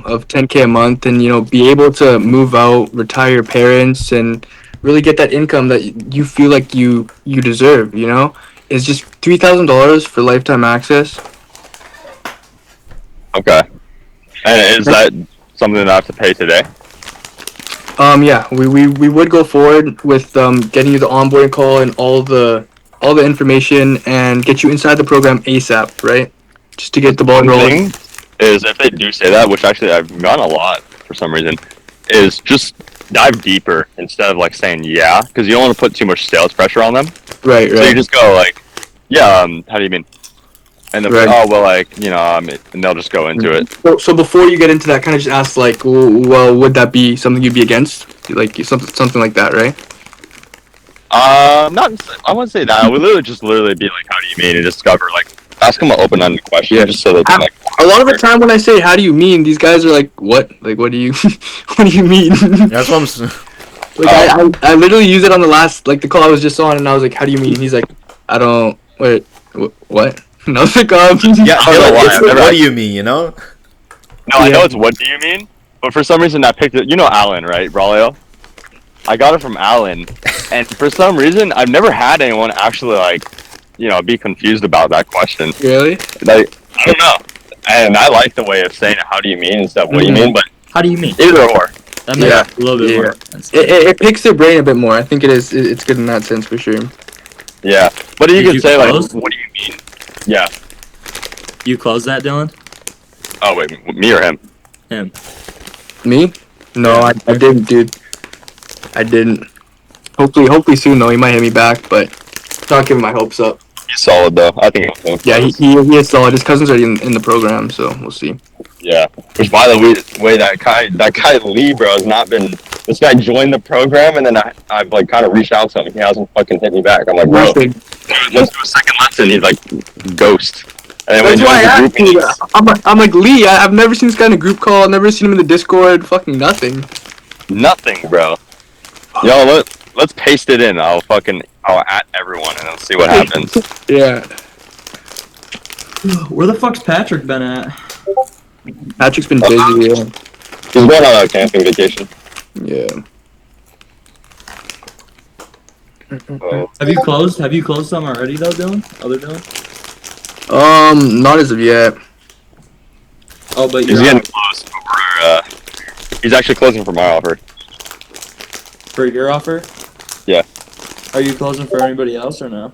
of 10K a month, and be able to move out, retire your parents, and really get that income that you feel like you deserve. It's just $3,000 for lifetime access. Okay. And is that something that I have to pay today? Yeah, we would go forward with getting you the onboarding call and all the information and get you inside the program ASAP, right? Just to get the ball rolling. Is if they do say that, which actually I've gotten a lot for some reason, is just dive deeper instead of like saying yeah, because you don't want to put too much sales pressure on them. Right. So you just go like, yeah, how do you mean? And then and they'll just go into it. So before you get into that, kind of just ask like, well, would that be something you'd be against? Like something like that, right? Not. I wouldn't say that. I would literally be like, how do you mean? And discover like, ask them an open-ended question, just so that like. A lot of the time when I say, how do you mean? These guys are like, what? Like, what do you, what do you mean? That's what I'm saying. Like, I literally used it on the last, like, the call I was just on, and I was like, how do you mean? He's like, I don't, wait, what? And I was like, yeah, what do you mean, No, I know it's what do you mean, but for some reason I picked it, Alan, right, Braulio? I got it from Alan, and for some reason, I've never had anyone actually, like, be confused about that question. Really? Like, I don't know. And I like the way of saying it, how do you mean and stuff, what do you mean, but... How do you mean? Either or. That makes a little bit more sense. It picks their brain a bit more. I think it's good in that sense, for sure. Yeah. But you could say, close? like, what do you mean? Yeah. You closed that, Dylan? Oh, wait, me or him? Him. Me? No, I didn't, dude. I didn't. Hopefully soon, though. He might hit me back, but not giving my hopes up. He's solid, though. I think he'll Yeah, he is solid. His cousin's already in the program, so we'll see. Yeah. Which, by the way, that guy Lee, bro, has not been... This guy joined the program, and then I've like, kind of reached out to him. He hasn't fucking hit me back. I'm like, bro, let's do a second lesson. He's like, ghost. And that's why I asked you. I'm like, Lee, I've never seen this guy in a group call. I've never seen him in the Discord. Fucking nothing. Nothing, bro. Yo, let's paste it in. I'll at everyone, and I'll see what happens. Yeah. Where the fuck's Patrick been at? Patrick's been busy, yeah. He's going on a camping vacation. Yeah. Have you closed some already though, Dylan? Other Dylan? Not as of yet. Oh, but he's getting close. He's actually closing for my offer. For your offer? Yeah. Are you closing for anybody else or no?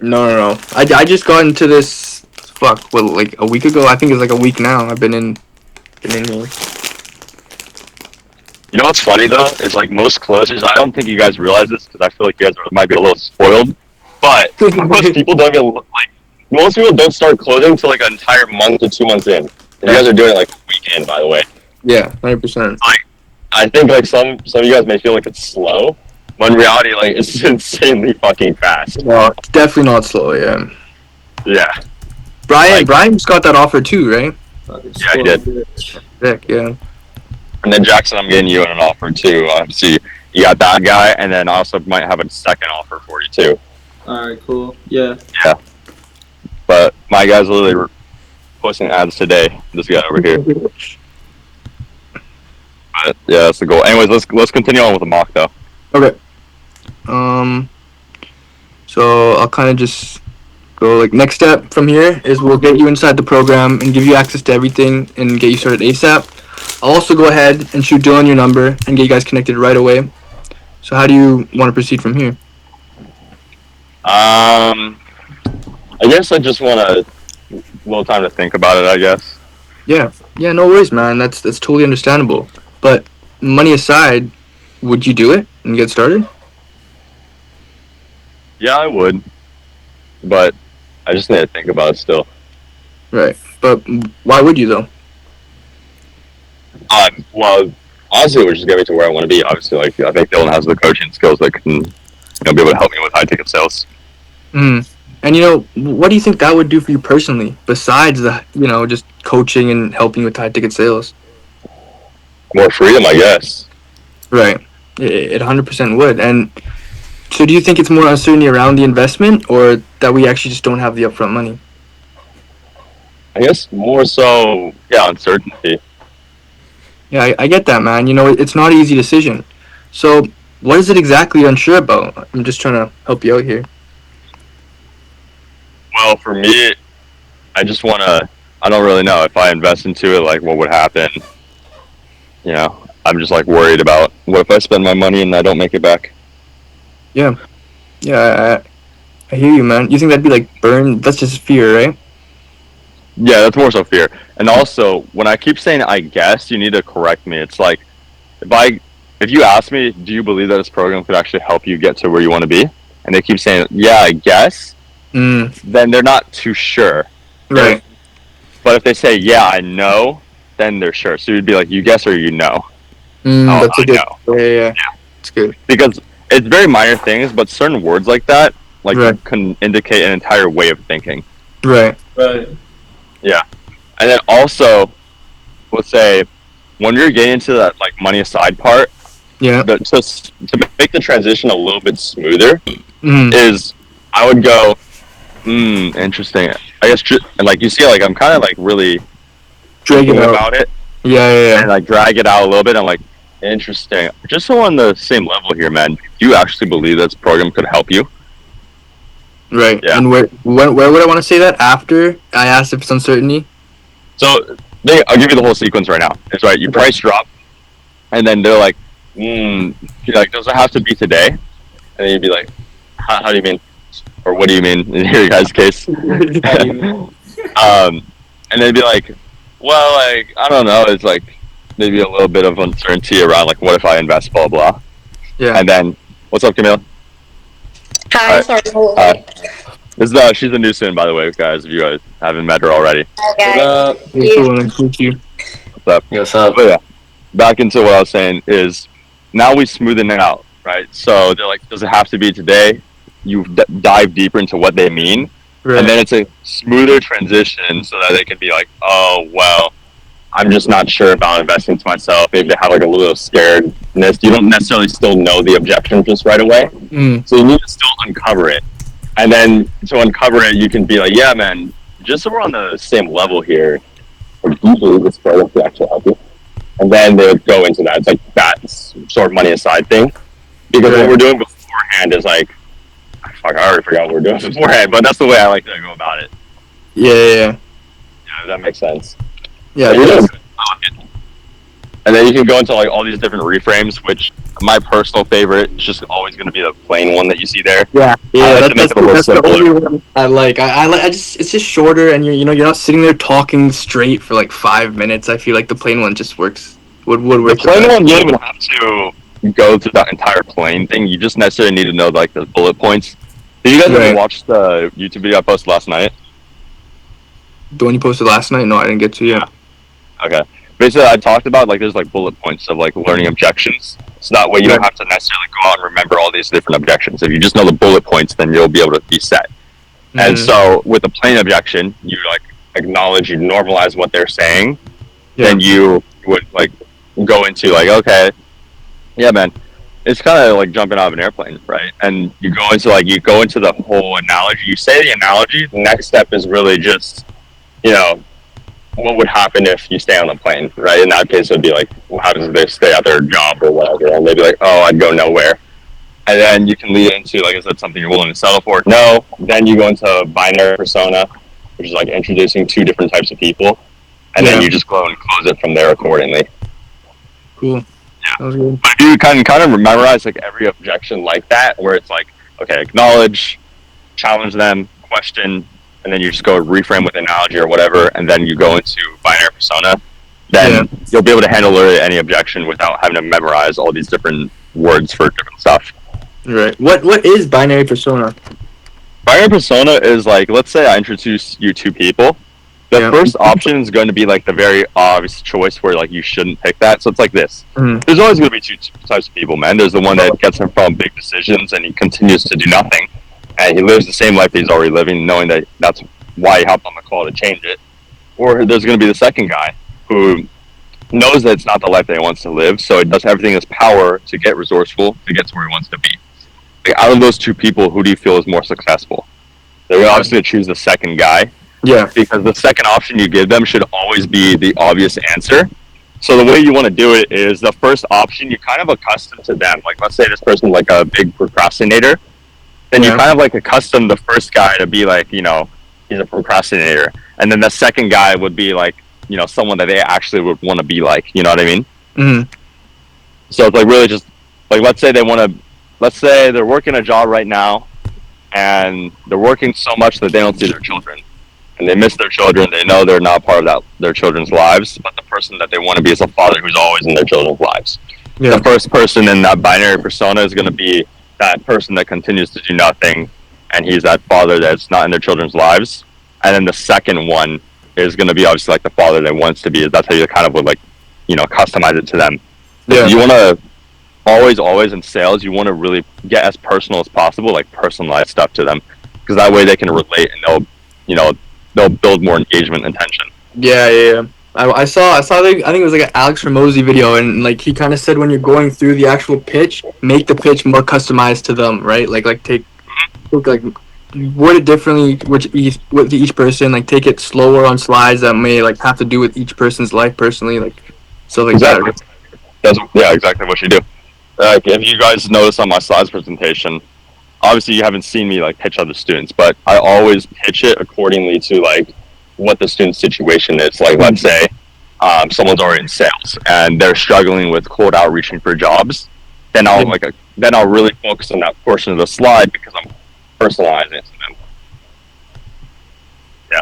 No. I just got into this. Like a week ago? I think it's like a week now. I've been in here. You know what's funny though? Is like most closers. I don't think you guys realize this because I feel like you guys might be a little spoiled. But most people don't even most people don't start closing until like an entire month to 2 months in. And you guys are doing it like a weekend, by the way. Yeah, 100%. Like, I think like some of you guys may feel like it's slow, but in reality, like it's insanely fucking fast. Well, it's definitely not slow. Yeah. Yeah. Brian just got that offer too, right? Yeah, he did. Sick, yeah. And then Jackson, I'm getting you an offer too. See, you got that guy, and then I also might have a second offer for you too. Alright, cool. Yeah. Yeah. But my guy's literally posting ads today. This guy over here. But yeah, that's the goal. Anyways, let's continue on with the mock though. Okay. So I'll kind of just go like next step from here is we'll get you inside the program and give you access to everything and get you started ASAP. I'll also go ahead and shoot Dylan your number and get you guys connected right away. So how do you want to proceed from here? I guess I just want a little time to think about it, I guess. Yeah, no worries, man. That's totally understandable. But money aside, would you do it and get started? Yeah, I would. But I just need to think about it still. Right. But why would you, though? Well, honestly, it would just get me to where I want to be. Obviously, like, I think Dylan has the coaching skills that can be able to help me with high-ticket sales. And, what do you think that would do for you personally, besides the, just coaching and helping with high-ticket sales? More freedom, I guess. Right. It 100% would. And so do you think it's more uncertainty around the investment or that we actually just don't have the upfront money? I guess more so, yeah, uncertainty. Yeah, I get that, man. You know, it's not an easy decision. So, what is it exactly you're unsure about? I'm just trying to help you out here. Well, for me, I just want to. I don't really know if I invest into it, like what would happen. You know, I'm just like worried about what if I spend my money and I don't make it back. Yeah, I hear you, man. You think that'd be like burn? That's just fear, right? Yeah, that's more so fear. And also, when I keep saying I guess, you need to correct me. It's like if you ask me, do you believe that this program could actually help you get to where you want to be? And they keep saying, yeah, I guess. Then they're not too sure. Right. But if they say, yeah, I know, then they're sure. So you'd be like, you guess or you know. That's a good. know. Yeah. It's good. Because it's very minor things, but certain words like that, like Right. can indicate an entire way of thinking. Right. Right. And then also, let's say, when you're getting into that like money aside part, Yeah. to make the transition a little bit smoother, Mm. is I would go, interesting. I guess like you see, like I'm kind of like really Drag it thinking out. about it Yeah. and like drag it out a little bit. I'm like, interesting. Just so on the same level here, man. Do you actually believe this program could help you? Right. Yeah. And where would I want to say that? After I asked if it's uncertainty. So I'll give you the whole sequence right now. It's right. You price drop, and then they're like, you're like, does it have to be today? And then you'd be like, how do you mean? Or what do you mean in your guys' case? And they'd be like, well, like, I don't know. It's like maybe a little bit of uncertainty around like, what if I invest, blah, blah. Yeah. And then, what's up, Camille? Hi, Hi. sorry. She's a new student, by the way, guys, if you guys haven't met her already. Okay. Hey, cool. Nice to meet you. What's up? What's up? But yeah, back into what I was saying is now we smoothen it out, right? So they're like, does it have to be today? You dive deeper into what they mean, Right. and then it's a smoother transition so that they can be like, oh, well, I'm just not sure about investing to myself. Maybe they have like a little scaredness. You don't necessarily still know the objection just right away. So you need to still uncover it. And then to uncover it, you can be like, yeah, man, just so we're on the same level here, do you believe this program could actually help you? And then they would go into that. It's like that sort of money aside thing. Because what we're doing beforehand is like, fuck, I already forgot what we're doing beforehand, but that's the way I like to go about it. Yeah. Yeah, if that makes sense. Yeah. You're doing good. I like it. And then you can go into like all these different reframes, which my personal favorite is just always going to be the plain one that you see there. Yeah. I like to make That's it a little the simpler. only one I like. I just it's just shorter, and you're not sitting there talking straight for like 5 minutes. I feel like the plain one just works. Would work. The plain one, you don't even have to go through that entire plain thing. You just necessarily need to know like the bullet points. Did you guys Right. ever watch the YouTube video I posted last night? The one you posted last night? No, I didn't get to yet. Okay. Basically, I talked about like there's like bullet points of like learning objections. So that way you don't have to necessarily go out and remember all these different objections. If you just know the bullet points, then you'll be able to be set. And so with the plain objection, you like acknowledge, you normalize what they're saying. Yeah. Then you would like go into like, okay, yeah, man, it's kind of like jumping out of an airplane, right? And you go into the whole analogy. You say the analogy. The next step is really just, what would happen if you stay on a plane, right? In that case, it would be like, well, how does they stay at their job or whatever? And they'd be like, oh, I'd go nowhere. And then you can lead into, like I said, something you're willing to settle for. No. Then you go into binary persona, which is like introducing two different types of people. And then you just go and close it from there accordingly. Cool. Yeah. That was good. But you kind of memorize like every objection like that, where it's like, okay, acknowledge, challenge them, question, and then you just go reframe with analogy or whatever, and then you go into binary persona. Then you'll be able to handle literally any objection without having to memorize all these different words for different stuff. Right. What is binary persona? Binary persona is like, let's say I introduce you two people. The first option is going to be like the very obvious choice where like you shouldn't pick that. So it's like this. There's always going to be two types of people, man. There's the one that gets him from big decisions and he continues to do nothing. And he lives the same life he's already living, knowing that that's why he hopped on the call to change it. Or there's going to be the second guy who knows that it's not the life that he wants to live, so he does everything in his power to get resourceful, to get to where he wants to be. Like, out of those two people, who do you feel is more successful? They're obviously going to choose the second guy. Yeah. Because the second option you give them should always be the obvious answer. So the way you want to do it is the first option you kind of accustom to them. Like let's say this person's like a big procrastinator, then you Yeah. kind of like accustom the first guy to be like, he's a procrastinator, and then the second guy would be like, someone that they actually would want to be like. You know what I mean? Mm-hmm. So it's like really just like let's say they're working a job right now, and they're working so much that they don't see their children, and they miss their children. They know they're not part of their children's lives, but the person that they want to be is a father who's always in their children's lives. Yeah. The first person in that binary persona is going to be that person that continues to do nothing, and he's that father that's not in their children's lives. And then the second one is going to be obviously like the father that wants to be. That's how you kind of would customize it to them. Yeah. You want to always in sales, you want to really get as personal as possible, like personalized stuff to them, because that way they can relate and they'll build more engagement and tension. Yeah. I saw. I think it was like an Alex Ramosi video, and like he kind of said when you're going through the actual pitch, make the pitch more customized to them, right? Like word it differently with each person. Like take it slower on slides that may like have to do with each person's life personally, like so like Exactly. that. That's exactly what you do. Like if you guys notice on my slides presentation, obviously you haven't seen me like pitch other students, but I always pitch it accordingly to like what the student's situation is. Like let's say someone's already in sales and they're struggling with cold outreaching for jobs, then I'll really focus on that portion of the slide because I'm personalizing it to them.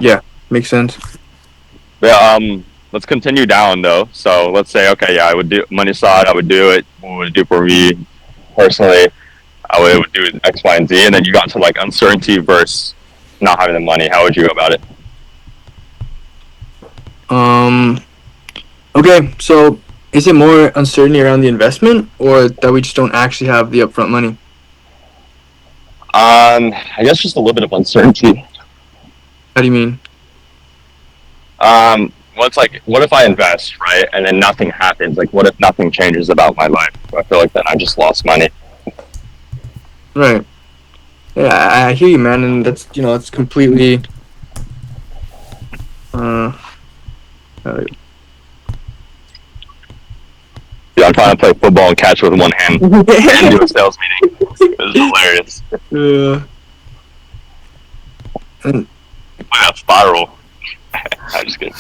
Yeah, makes sense. Yeah. Let's continue down though. So let's say, okay, yeah, I would do money side. I would do it. What would it do for me personally? I would do X, Y, and Z. And then you got to like uncertainty versus not having the money. How would you go about it? Okay, so is it more uncertainty around the investment, or that we just don't actually have the upfront money? I guess just a little bit of uncertainty. How do you mean? What if I invest, right, and then nothing happens? Like, what if nothing changes about my life? I feel like then I just lost money. Right. Yeah, I hear you, man, and that's it's completely. Yeah, I'm trying to play football and catch with one hand and do a sales meeting. It was hilarious. And Look at that spiral. I'm just kidding.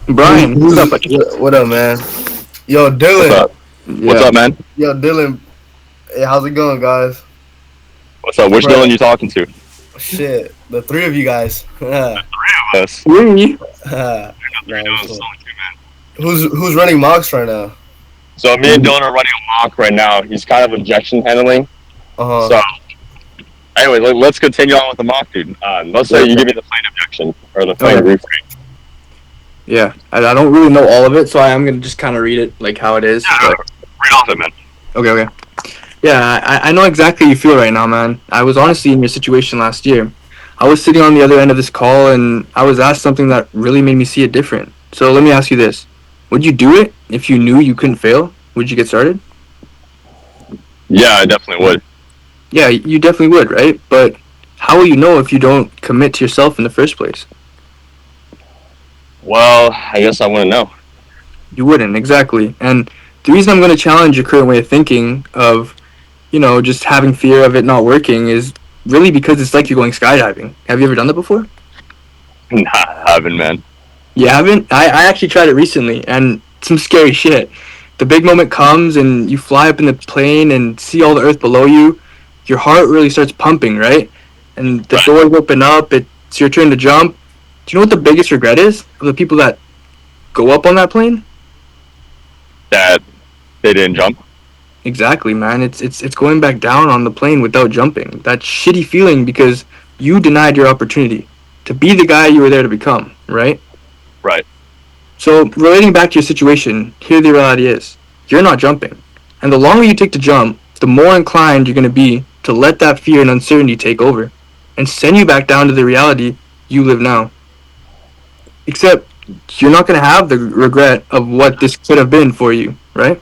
Brian, what's up? What up, man? Yo, Dylan. What's up? What's up, man? Yo, Dylan. Hey, how's it going, guys? What's up? Which Bro. Dylan you talking to? Shit, the three of you guys. Yes. Really? Who's running mocks right now? So me and Dylan are running a mock right now. He's kind of objection handling. Uh-huh. So, anyway, let's continue on with the mock, dude. Let's say you give me the plain objection or the plain Okay. reframe. Yeah, I don't really know all of it, so I'm gonna just kind of read it like how it is. Yeah, but- read off it, man. Okay. Yeah, I know exactly how you feel right now, man. I was honestly in your situation last year. I was sitting on the other end of this call, and I was asked something that really made me see it different. So let me ask you this. Would you do it if you knew you couldn't fail? Would you get started? Yeah, I definitely would. Yeah, you definitely would, right? But how will you know if you don't commit to yourself in the first place? Well, I guess I want to know. You wouldn't, exactly. And the reason I'm going to challenge your current way of thinking of, just having fear of it not working is really because it's like you're going skydiving. Have you ever done that before? Nah, I haven't, man. You haven't? I actually tried it recently, and some scary shit. The big moment comes, and you fly up in the plane and see all the earth below you. Your heart really starts pumping, right? And the Right. doors open up. It's your turn to jump. Do you know what the biggest regret is of the people that go up on that plane? That they didn't jump. Exactly, man. It's going back down on the plane without jumping. That shitty feeling because you denied your opportunity to be the guy you were there to become, right? Right. So, relating back to your situation, here the reality is, you're not jumping. And the longer you take to jump, the more inclined you're going to be to let that fear and uncertainty take over and send you back down to the reality you live now. Except, you're not going to have the regret of what this could have been for you, right?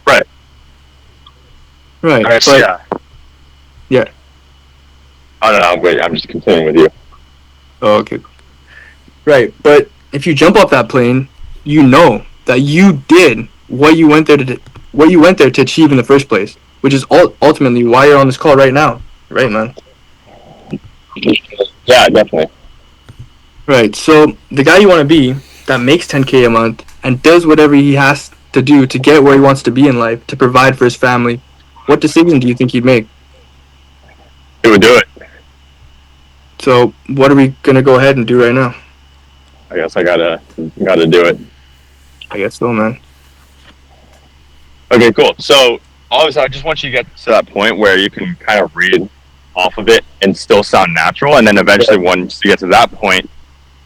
Right. Right. Alright, But, yeah. Yeah. I don't know. Wait, I'm just continuing with you. Oh, okay. Right, but if you jump off that plane, you know that you did what you went there to achieve in the first place, which is ultimately why you're on this call right now. Right, man. Yeah, definitely. Right. So the guy you want to be that makes 10K a month and does whatever he has to do to get where he wants to be in life to provide for his family. What decision do you think he'd make? It would do it. So what are we gonna go ahead and do right now? I guess I gotta do it. I guess so, man. Okay, cool. So obviously, I just want you to get to that point where you can kind of read off of it and still sound natural, and then eventually, once you get to that point,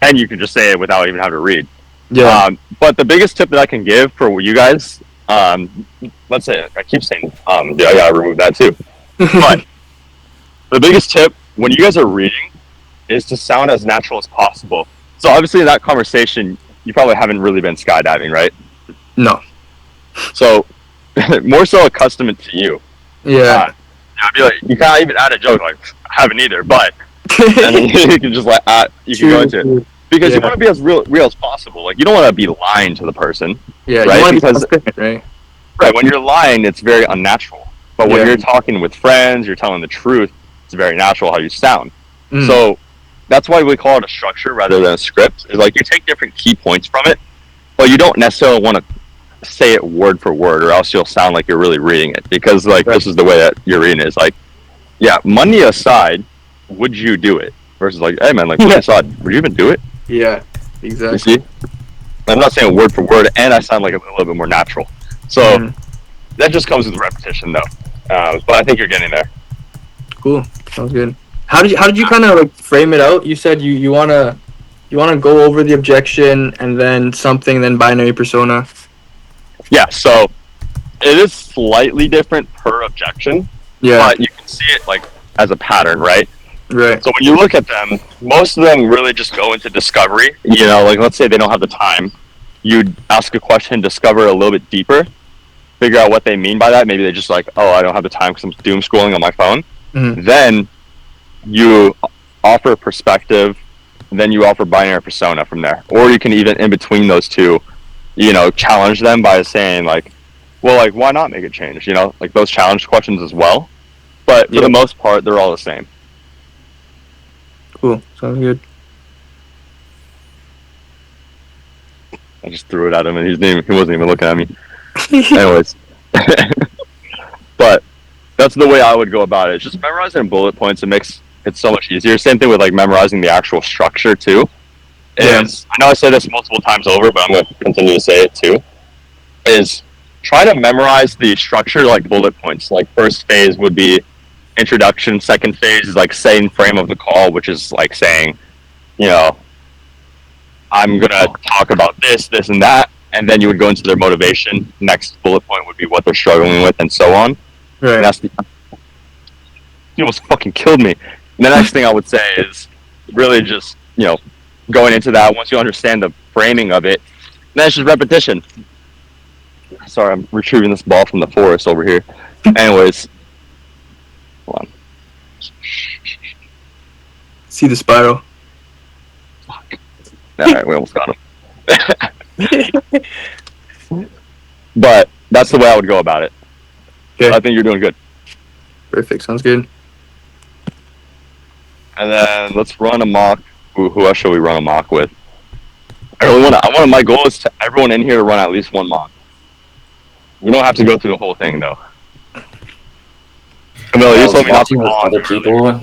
and you can just say it without even having to read. Yeah. But the biggest tip that I can give for you guys, let's say I keep saying, I gotta remove that too. But the biggest tip when you guys are reading is to sound as natural as possible. So obviously, in that conversation, you probably haven't really been skydiving, right? No. So more so accustomed to you. Yeah. I'd be like, you can't even add a joke like I haven't either, but and then you can just like you can go into it because you want to be as real as possible. Like you don't want to be lying to the person. Yeah. Right? You want to be Because- transparent, right? Right, when you're lying, it's very unnatural. But when you're talking with friends, you're telling the truth, it's very natural how you sound. Mm. So that's why we call it a structure rather than a script. It's like you take different key points from it, but you don't necessarily want to say it word for word, or else you'll sound like you're really reading it. Because like this is the way that you're reading it. It's like, yeah, money aside, would you do it? Versus like, hey man, like money aside, would you even do it? Yeah. You Exactly. see? I'm not saying word for word, and I sound like a little bit more natural. So that just comes with repetition, though. But I think you're getting there. Cool. Sounds good. How did you kind of like frame it out? You said you wanna go over the objection and then something, then binary persona. Yeah. So it is slightly different per objection, Yeah. but you can see it like as a pattern, right? Right. So when you look at them, most of them really just go into discovery. You know, like let's say they don't have the time, you'd ask a question, discover a little bit deeper, figure out what they mean by that. Maybe they just like, oh, I don't have the time because I'm doom scrolling on my phone. Mhm. Then you offer perspective, then you offer binary persona from there. Or you can even in between those two, you know, challenge them by saying like, well, like why not make a change? You know, like those challenge questions as well. But for the most part, they're all the same. Cool. Sounds good. I just threw it at him, and he wasn't even looking at me. Anyways, but that's the way I would go about it. Just memorizing bullet points. It makes it so much easier. Same thing with like memorizing the actual structure too. Is I know I say this multiple times over, but I'm going to continue to say it too. Is try to memorize the structure like bullet points. Like first phase would be introduction. Second phase is like same frame of the call, which is like saying, you know, I'm gonna talk about this, and that, and then you would go into their motivation. Next bullet point would be what they're struggling with, and so on. Right. And that's you almost fucking killed me. And the next thing I would say is really just, you know, going into that. Once you understand the framing of it, then it's just repetition. Sorry, I'm retrieving this ball from the forest over here. Anyways, hold on. See the spiral. Alright, we almost got him. But that's the way I would go about it. Okay. I think you're doing good. Perfect. Sounds good. And then let's run a mock. Who else should we run a mock with? My goal is to everyone in here to run at least one mock. We don't have to go through the whole thing though. Camilla, you told me not to with go on. other people.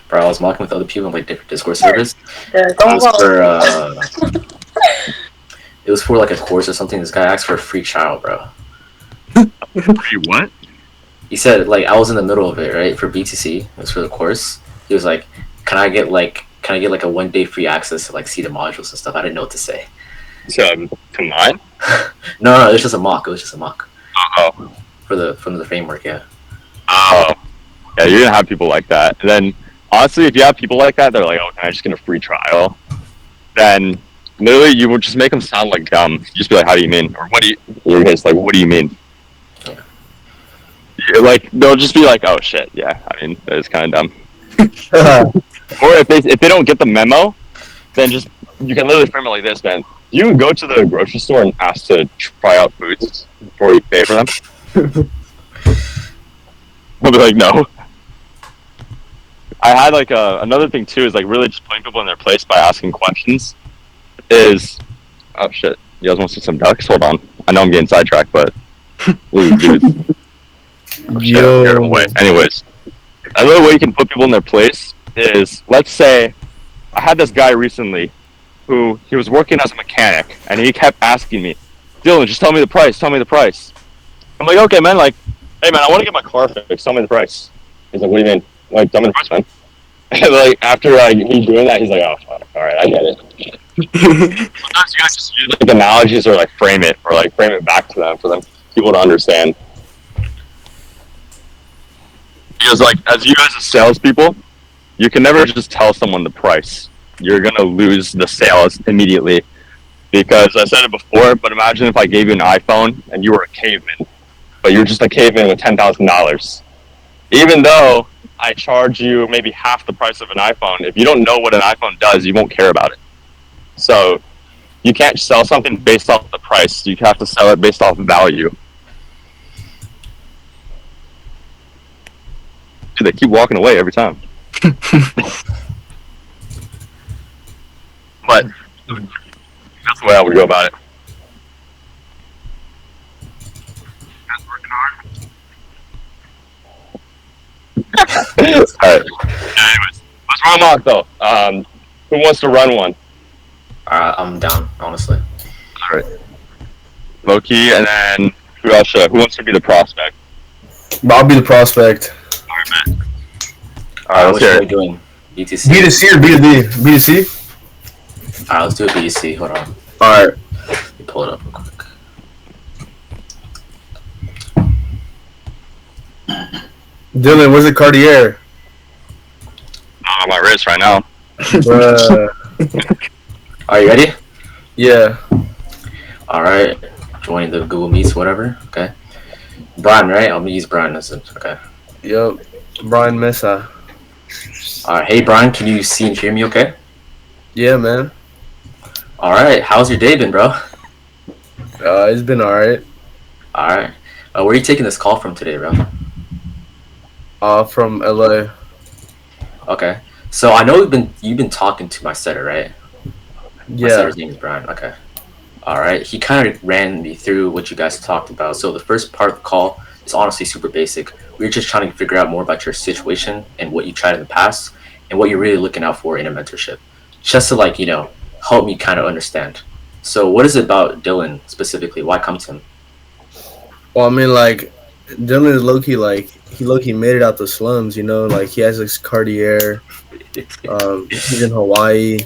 Bro, I was mocking with other people in like different Discord servers. It Go was on. for it was for like a course or something. This guy asked for a free trial, bro. Free what? He said like I was in the middle of it, right? For BTC, it was for the course. He was like, Can I get like a 1-day free access to like see the modules and stuff?" I didn't know what to say. To mine? No, it was just a mock. It was just a mock Oh. from the framework. Yeah. Oh. Yeah, you're gonna have people like that. And then honestly, if you have people like that, they're like, "Oh, can I just get a free trial?" Then literally, you would just make them sound like dumb. You just be like, "How do you mean?" Or "What do you?" You're just like, "What do you mean?" Yeah. You're like they'll just be like, "Oh shit, yeah." I mean, that is kind of dumb. Or if they don't get the memo, then just you can literally frame it like this, man. You go to the grocery store and ask to try out foods before you pay for them. They'll be like, no. I had like another thing too is like really just putting people in their place by asking questions. Is oh shit, you guys want to see some ducks? Hold on, I know I'm getting sidetracked, but ooh, dude. Oh, shit, Yo. I'm away. Anyways, another way you can put people in their place is, let's say, I had this guy recently who he was working as a mechanic, and he kept asking me, Dylan, just tell me the price. Tell me the price. I'm like, okay, man. Like, hey, man, I want to get my car fixed. Tell me the price. He's like, what do you mean? I'm like, tell me the price, man. And like after he's doing that, he's like, oh, fuck. All right, I get it. Sometimes you guys just use like analogies or like frame it back to them for them people to understand. Because like as you guys as salespeople, you can never just tell someone the price. You're gonna lose the sales immediately. Because I said it before, but imagine if I gave you an iPhone and you were a caveman, but you're just a caveman with $10,000. Even though I charge you maybe half the price of an iPhone, if you don't know what an iPhone does, you won't care about it. So you can't sell something based off the price. You have to sell it based off value. Dude, they keep walking away every time. But that's the way I would go about it. Guys working hard? Alright. Anyways, let's run mock though. Who wants to run one? I'm down, honestly. Alright. Loki, and then who else should? Who wants to be the prospect? I'll be the prospect. Alright, man. Alright, let's what hear should we it. doing? BTC? B2C or B2B? B2C? Alright, let's do a BTC. Hold on. Alright. Let me pull it up real quick. Dylan, where's the Cartier? On my wrist right now. Are you ready? Yeah. Alright. Join the Google Meets, whatever. Okay. Brian, right? I'm gonna use Brian as it. Okay. Yup. Brian Mesa. Alright, hey Brian, can you see and hear me okay? Yeah, man. Alright, how's your day been, bro? It's been alright. Alright. Where are you taking this call from today, bro? From LA. Okay. So I know you've been talking to my setter, right? My Yeah. setter's name is Brian. Okay. Alright. He kind of ran me through what you guys talked about. So the first part of the call is honestly super basic. We were just trying to figure out more about your situation and what you tried in the past and what you're really looking out for in a mentorship. Just to like, help me kind of understand. So what is it about Dylan specifically? Why come to him? Well, I mean, like, Dylan is low-key, like, he low-key made it out the slums, like, he has this Cartier, he's in Hawaii,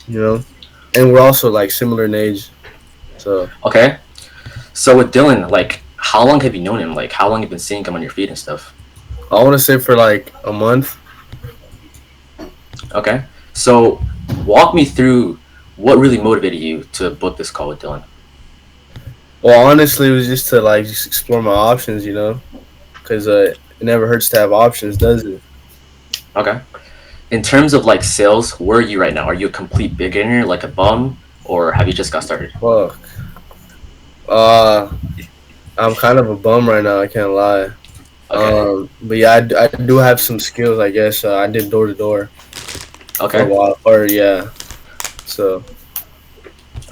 and we're also, like, similar in age, so. Okay. So with Dylan, like, how long have you known him? Like, how long have you been seeing him on your feed and stuff? I want to say for, like, a month. Okay. So walk me through what really motivated you to book this call with Dylan. Well, honestly, it was just to, like, just explore my options, because it never hurts to have options, does it? Okay. In terms of, like, sales, where are you right now? Are you a complete beginner, like a bum, or have you just got started? Fuck. I'm kind of a bum right now, I can't lie. Okay. But yeah, I do have some skills, I guess. I did door-to-door for a Okay. while, so.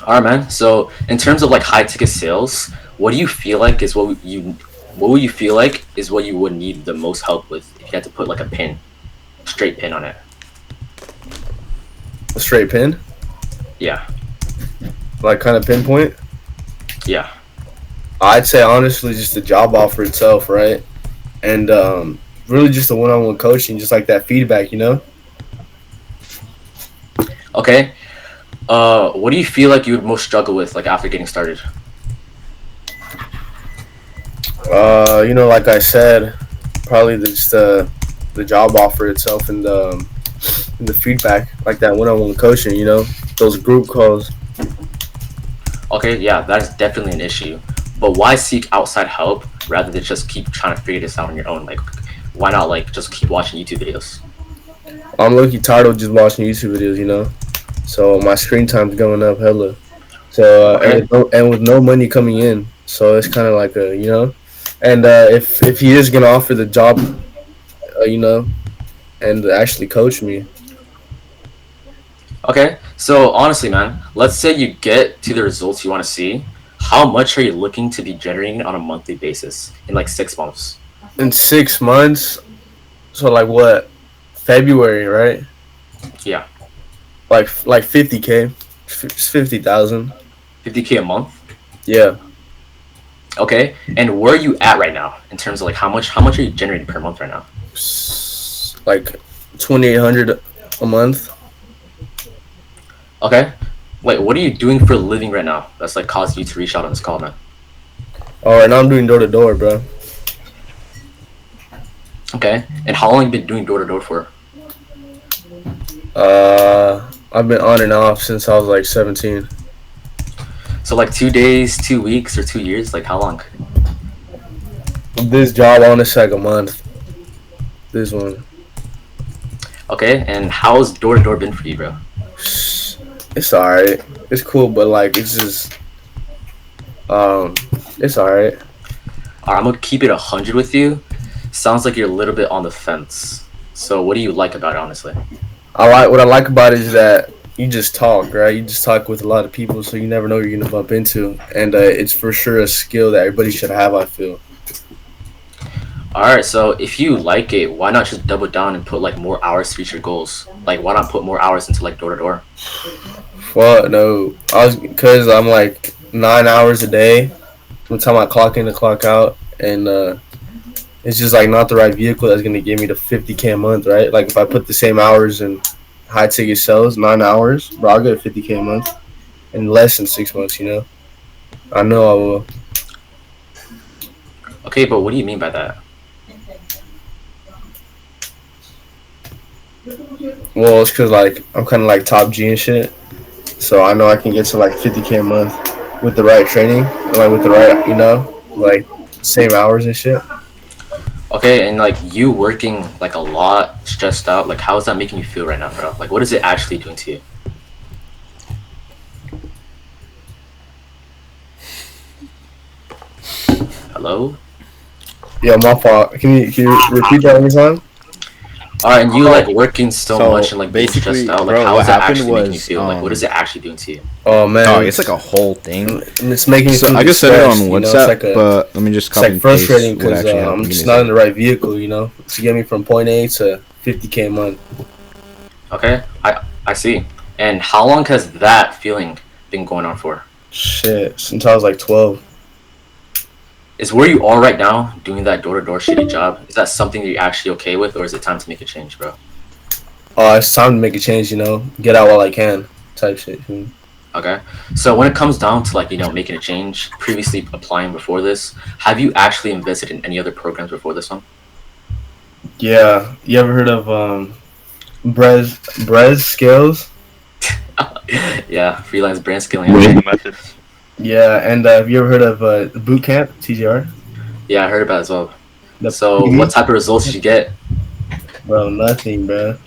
All right, man. So in terms of, like, high-ticket sales, what do you feel like is what would you feel like is what you would need the most help with if you had to put, like, a straight pin on it? A straight pin? Yeah. Like, kind of pinpoint? Yeah. I'd say honestly just the job offer itself, right? And really just the one-on-one coaching, just like that feedback, Okay. What do you feel like you would most struggle with, like, after getting started? Like I said, probably just the job offer itself and the feedback, like that one-on-one coaching, those group calls. Okay, yeah, that is definitely an issue. But why seek outside help rather than just keep trying to figure this out on your own? Like, why not, like, just keep watching YouTube videos? I'm low-key tired of just watching YouTube videos, so my screen time's going up hella. So and with no money coming in, so it's kind of like a and if he is gonna offer the job, and actually coach me. Okay, so honestly, man, let's say you get to the results you want to see. How much are you looking to be generating on a monthly basis in like 6 months? In 6 months, so like what? February, right? Yeah, Like 50K, 50,000. 50K a month. Yeah. Okay, and where are you at right now in terms of like how much are you generating per month right now? Like 2,800 a month. Okay, wait, what are you doing for a living right now? That's like caused you to reach out on this call, man. All right, now I'm doing door to door, bro. Okay, and how long have you been doing door to door for? I've been on and off since I was like 17. So like 2 days, 2 weeks, or 2 years? Like how long? This job, I want to say like a month. This one. Okay, and how's door to door been for you, bro? It's alright. It's cool, but like it's just it's alright. Alright, I'm gonna keep it 100 with you. Sounds like you're a little bit on the fence. So what do you like about it, honestly? What I like about it is that you just talk, right? You just talk with a lot of people, so you never know what you're gonna bump into, and it's for sure a skill that everybody should have. I feel. Alright, so if you like it, why not just double down and put like more hours to reach your goals? Like why not put more hours into like door to door? Well, no, because I'm like 9 hours a day. From the time I clock in to clock out, and it's just like not the right vehicle that's gonna give me the 50K a month, right? Like if I put the same hours in high ticket sales, 9 hours, bro, I'll get a 50K a month in less than 6 months. I know I will. Okay, but what do you mean by that? Well, it's because like I'm kind of like top G and shit, so I know I can get to like 50K a month with the right training, like with the right, like same hours and shit. Okay, and like you working like a lot, stressed out, like how is that making you feel right now, bro? Like what is it actually doing to you? Hello? Yeah, my fault. Can you repeat that one time? Alright, and you like working so So, much and like being basically, stressed out, like bro, how what is that happened actually making you was, feel? Like what is it actually doing to you? Oh man, Oh, it's like a whole thing. it's making me So feel I just said it on distressed, WhatsApp, It's like but let me just it's copy like and paste frustrating what because actually happened. I'm Give me just a not in second. the right vehicle, to get me from point A to 50K a month. Okay, I see. And how long has that feeling been going on for? Shit, since I was like 12. Is where you are right now doing that door to door shitty job? Is that something that you're actually okay with, or is it time to make a change, bro? Oh, it's time to make a change, get out while I can, type shit. Okay. So when it comes down to like making a change, previously applying before this, have you actually invested in any other programs before this one? Yeah, you ever heard of Brez Skills? Yeah, freelance brand scaling. Wait, method. Yeah, and have you ever heard of Boot Camp, TGR? Yeah, I heard about it as well. The- So what type of results did you get? Bro, nothing, bro.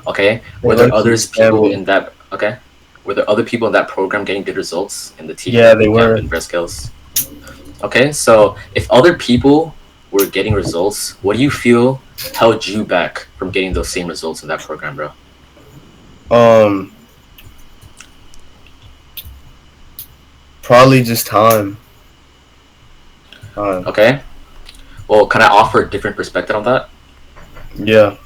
Okay. Were there others people in that? Okay. Were there other people in that program getting good results in the team? Yeah, they were. And breast skills. Okay, so if other people were getting results, what do you feel held you back from getting those same results in that program, bro? Probably just time. Time. Okay. Well, can I offer a different perspective on that? Yeah.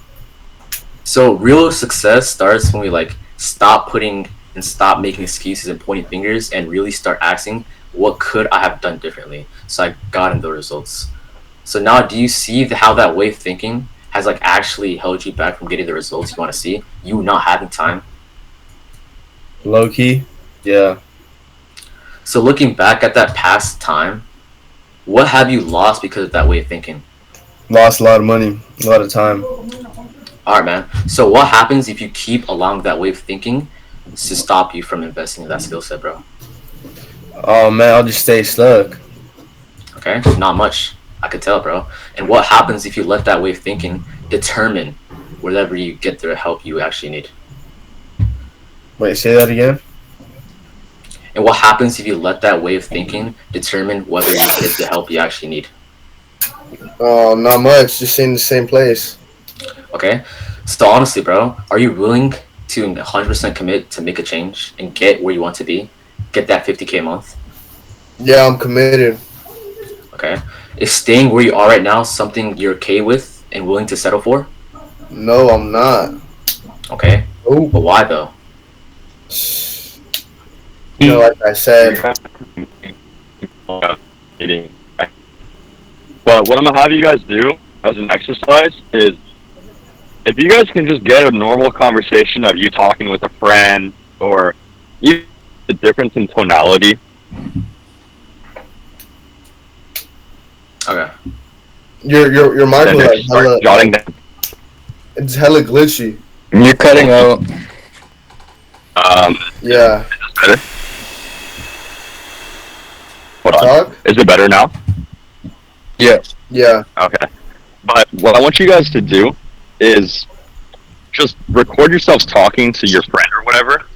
So real success starts when we like stop putting and stop making excuses and pointing fingers and really start asking, what could I have done differently so I got in the results? So now, do you see how that way of thinking has like actually held you back from getting the results you want to see? You not having time. Low key. Yeah. So looking back at that past time, what have you lost because of that way of thinking? Lost a lot of money, a lot of time. Alright, man. So what happens if you keep allowing that way of thinking to stop you from investing in that skill set, bro? Oh man, I'll just stay stuck. Okay, not much. I could tell, bro. And what happens if you let that way of thinking determine whatever you get the help you actually need? Wait, say that again. And what happens if you let that way of thinking determine whether you get the help you actually need? Oh, not much. Just stay in the same place. Okay? So honestly, bro, are you willing to 100% commit to make a change and get where you want to be? Get that 50K a month? Yeah, I'm committed. Okay? Is staying where you are right now something you're okay with and willing to settle for? No, I'm not. Okay? Oh, But why though? you know, like I said, Meeting. But what I'm gonna have you guys do as an exercise is, if you guys can just get a normal conversation of you talking with a friend, or even the difference in tonality. Okay. your mic Then was just like start hella, jotting down. it's hella glitchy. You're cutting out. Yeah. Better? Hold on. Talk? Is it better now? Yeah. Yeah. Okay. But what I want you guys to do is just record yourselves talking to your friend or whatever.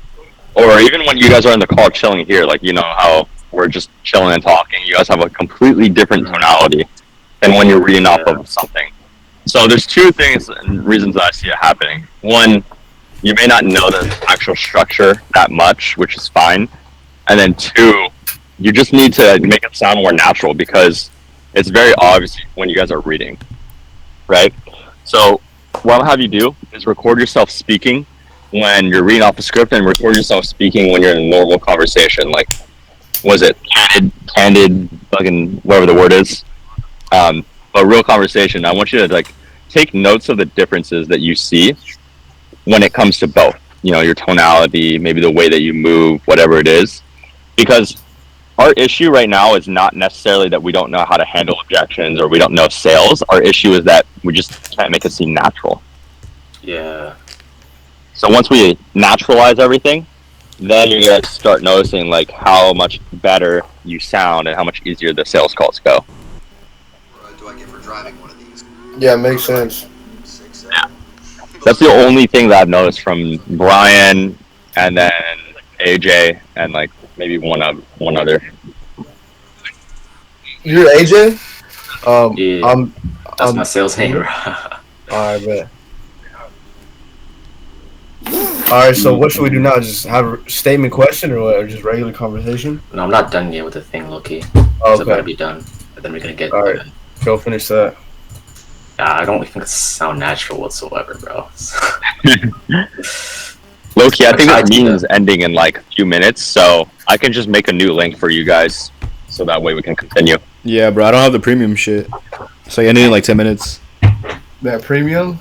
Or even when you guys are in the car chilling here, like, you know how we're just chilling and talking, you guys have a completely different tonality than when you're reading off of something. So there's two things and reasons that I see it happening. One, you may not know the actual structure that much, which is fine. And then two, you just need to make it sound more natural, because it's very obvious when you guys are reading, right? So what I'll have you do is record yourself speaking when you're reading off the script, and record yourself speaking when you're in a normal conversation. Like, was it candid, fucking whatever the word is, but real conversation. I want you to like take notes of the differences that you see when it comes to both. You know, your tonality, maybe the way that you move, whatever it is, because our issue right now is not necessarily that we don't know how to handle objections or we don't know sales. Our issue is that we just can't make it seem natural. Yeah. So once we naturalize everything, then you're gonna start noticing like how much better you sound and how much easier the sales calls go. Do I get for driving one of these? Yeah, makes sense. That's the only thing that I've noticed from Brian, and then AJ, and like maybe one other. You're AJ? Yeah. That's my sales name, bro. Alright, bet. Alright, so what should we do now? Just have a statement question or what? Or just regular conversation? No, I'm not done yet with the thing, Loki. It's about to Okay. be done. But then we're gonna get. Alright. Go finish that. I don't think it sound natural whatsoever, bro. Loki, I think I that meeting's ending in like a few minutes, so I can just make a new link for you guys, so that way we can continue. Yeah, bro, I don't have the premium shit. So I ended in like 10 minutes. That premium?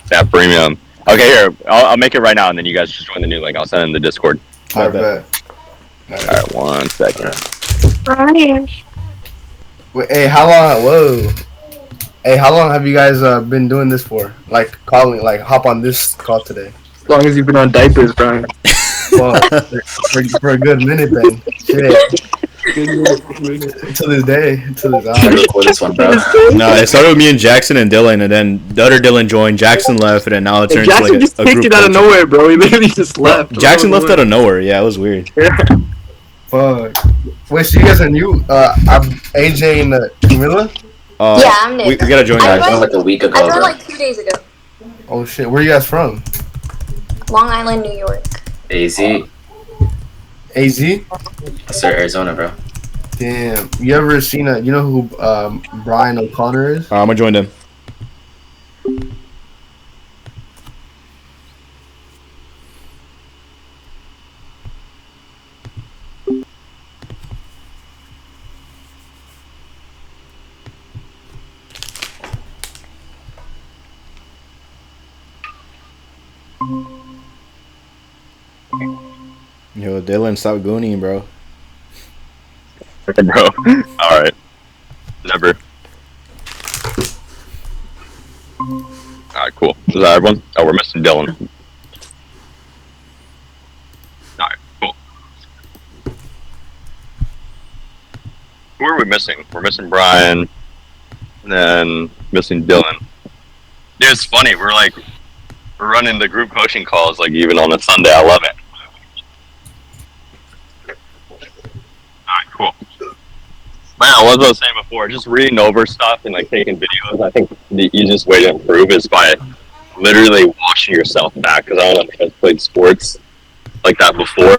That premium. Okay, here, I'll make it right now, and then you guys just join the new link. I'll send it in the Discord. I bet. bet. Alright, 1 second. Wait, hey, how long? Whoa. Hey, how long have you guys been doing this for? Like calling, like hop on this call today. As long as you've been on diapers, Brian. Well, for a good minute then. Shit. Until this day, until this Can hour. you record this one, bro? No, it started with me and Jackson and Dylan, and then the other Dylan joined. Jackson left, and then now it turned Jackson into just like a picked group it out of coaching. nowhere, bro. He literally just left. Jackson left out of nowhere. Yeah, it was weird. Fuck. Wait, so you guys are new? I'm AJ and Camilla? Yeah, I'm new. We gotta join I that. That was like a week ago, I joined bro. like 2 days ago. Oh shit, where you guys from? Long Island, New York. AZ, AZ? sir, Arizona, bro. Damn. You ever seen you know who Brian O'Connor is? I'm gonna join them. Yo, Dylan, stop gooning, bro. Bro. Alright. Never. Alright, cool. Is that everyone? Oh, we're missing Dylan. Alright, cool. Who are we missing? We're missing Brian, and then missing Dylan. Dude, it's funny. We're running the group coaching calls like even on a Sunday. I love it. what I was saying before, just reading over stuff and like taking videos. I think the easiest way to improve is by literally watching yourself back. Because I don't know if you guys played sports like that before,